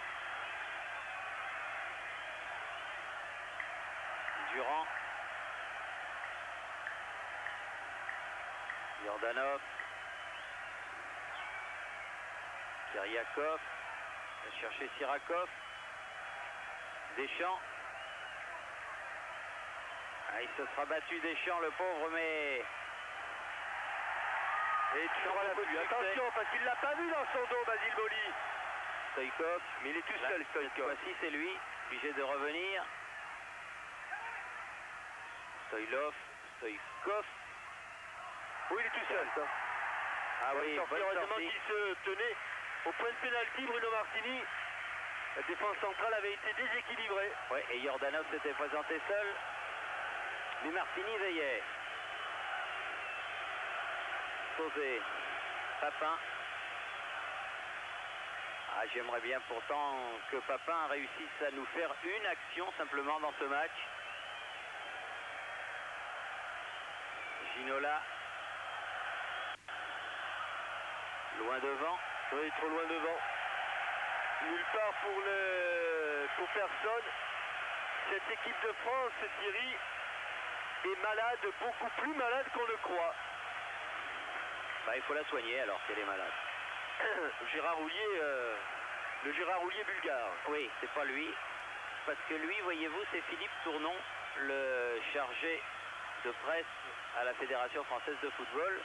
Durand. Jordanov. Kiriakov. Va chercher Sirakov. Deschamps. Ah, il se sera battu Deschamps, le pauvre, mais... Et toujours à l'affût. Attention, parce qu'il ne l'a pas vu dans son dos, Basile Boli. Stoïkov. Mais il est tout seul, Cette Stoïkov. fois-ci, c'est lui, obligé de revenir. Stoïkov. Oui, il est tout seul. Ah oui, bonne heureusement sortie. qu'il se tenait au point de pénalty, Bruno Martini. La défense centrale avait été déséquilibrée. Ouais, et Jordanov s'était présenté seul. Mais Martini veillait. Posé. Papin. Ah, j'aimerais bien pourtant que Papin réussisse à nous faire une action simplement dans ce match. Ginola. Loin devant. Oui, trop loin devant. Nulle part pour personne. Cette équipe de France, Thierry, est malade, beaucoup plus malade qu'on le croit. Bah, il faut la soigner alors qu'elle est malade. Gérard Houllier, le Gérard Houllier bulgare. Oui, c'est pas lui. Parce que lui, voyez-vous, c'est Philippe Tournon, le chargé de presse à la Fédération française de football.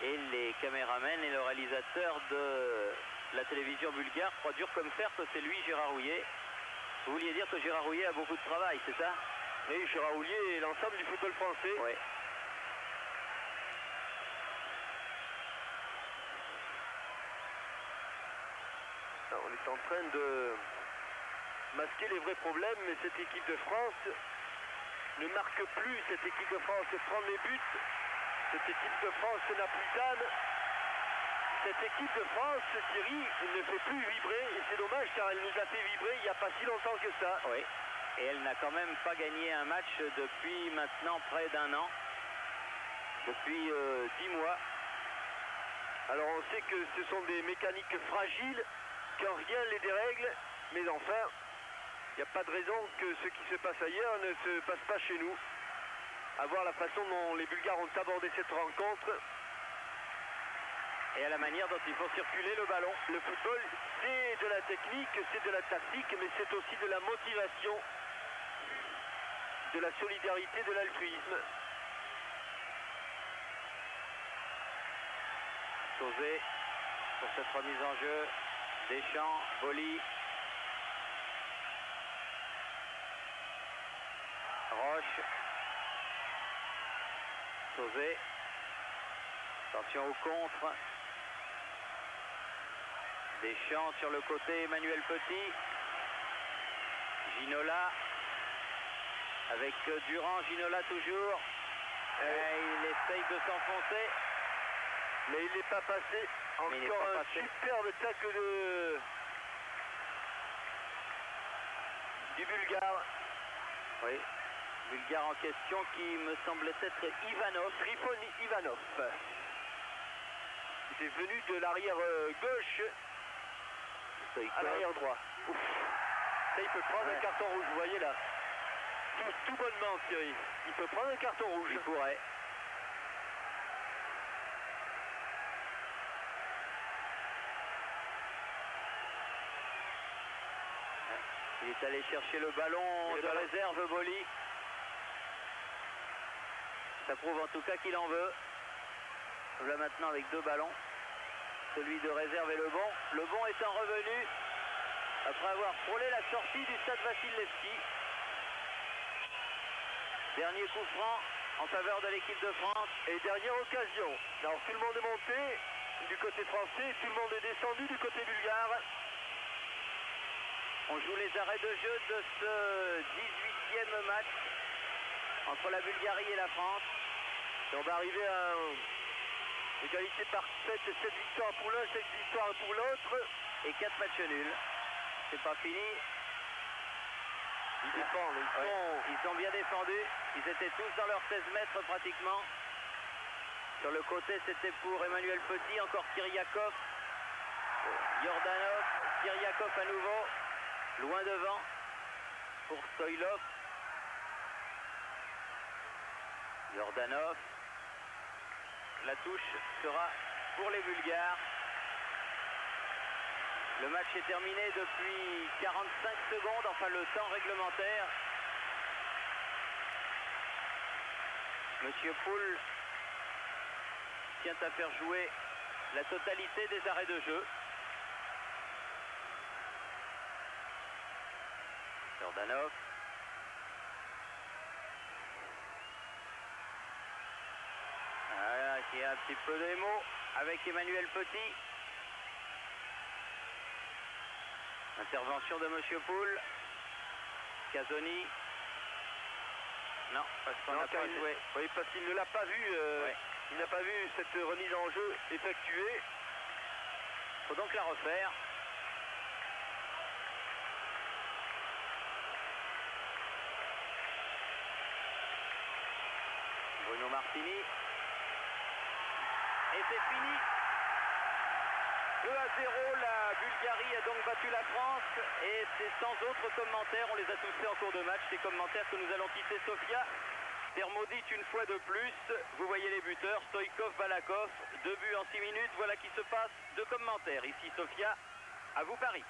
Et les caméramens et le réalisateur de la télévision bulgare croient dur comme fer que c'est lui, Gérard Houllier. Vous vouliez dire que Gérard Houllier a beaucoup de travail, c'est ça? Oui, Gérard Houllier et l'ensemble du football français. Oui. On est en train de masquer les vrais problèmes, mais cette équipe de France ne marque plus. Cette équipe de France prend les buts. Cette équipe de France n'a plus d'âme. Cette équipe de France, Thierry, ne fait plus vibrer. Et c'est dommage car elle nous a fait vibrer il n'y a pas si longtemps que ça. Oui. Et elle n'a quand même pas gagné un match depuis maintenant près d'un an. Depuis 10 mois. Alors on sait que ce sont des mécaniques fragiles, quand rien les dérègle. Mais enfin, il n'y a pas de raison que ce qui se passe ailleurs ne se passe pas chez nous. À voir la façon dont les Bulgares ont abordé cette rencontre. Et à la manière dont il faut circuler le ballon. Le football, c'est de la technique, c'est de la tactique, mais c'est aussi de la motivation, de la solidarité, de l'altruisme. Sauzé pour cette remise en jeu. Deschamps, Boli. Roche. Sauzé. Attention au contre. Deschamps sur le côté, Emmanuel Petit. Ginola. Avec Durand, Ginola toujours. Et il essaye de s'enfoncer. Mais il n'est pas passé. Encore un superbe tacle du Bulgare. Oui, Bulgare en question qui me semblait être Ivanov. Trifon Ivanov. Il est venu de l'arrière gauche à l'arrière droit. Ouf. Là, il peut prendre un carton rouge, vous voyez là. Tout bonnement, Thierry. Il peut prendre un carton rouge. Il pourrait. Il est allé chercher le ballon de réserve, Boli. Ça prouve en tout cas qu'il en veut. Là maintenant avec 2 ballons. Celui de réserve est le bon. Le bon étant revenu après avoir frôlé la sortie du stade Vasil-Levski. Dernier coup franc en faveur de l'équipe de France. Et dernière occasion. Alors tout le monde est monté du côté français, tout le monde est descendu du côté bulgare. On joue les arrêts de jeu de ce 18e match entre la Bulgarie et la France. Et on va arriver à une égalité parfaite, 7 victoires pour l'un, 7 victoires pour l'autre. Et 4 matchs nuls. C'est pas fini. Ils défendent, ils ont bien défendu. Ils étaient tous dans leurs 16 mètres pratiquement. Sur le côté, c'était pour Emmanuel Petit, encore Kiriakov. Jordanov, Kiriakov à nouveau. Loin devant pour Stoïlov. Jordanov. La touche sera pour les Bulgares. Le match est terminé depuis 45 secondes, enfin le temps réglementaire. Monsieur Poul tient à faire jouer la totalité des arrêts de jeu. Jordanov. Voilà, qui a un petit peu d'émo avec Emmanuel Petit. Intervention de Monsieur Poul. Casoni. Non, parce qu'on n'a pas joué. Oui, parce qu'il ne l'a pas vu. Ouais. Il n'a pas vu cette remise en jeu effectuée. Il faut donc la refaire. Bruno Martini. Et c'est fini. 2-0, la Bulgarie a donc battu la France et c'est sans autres commentaires, on les a tous fait en cours de match, ces commentaires que nous allons quitter Sofia. Thermodite une fois de plus, vous voyez les buteurs, Stoïkov, Balakov, 2 buts en 6 minutes, voilà qui se passe, 2 commentaires. Ici Sofia, à vous Paris.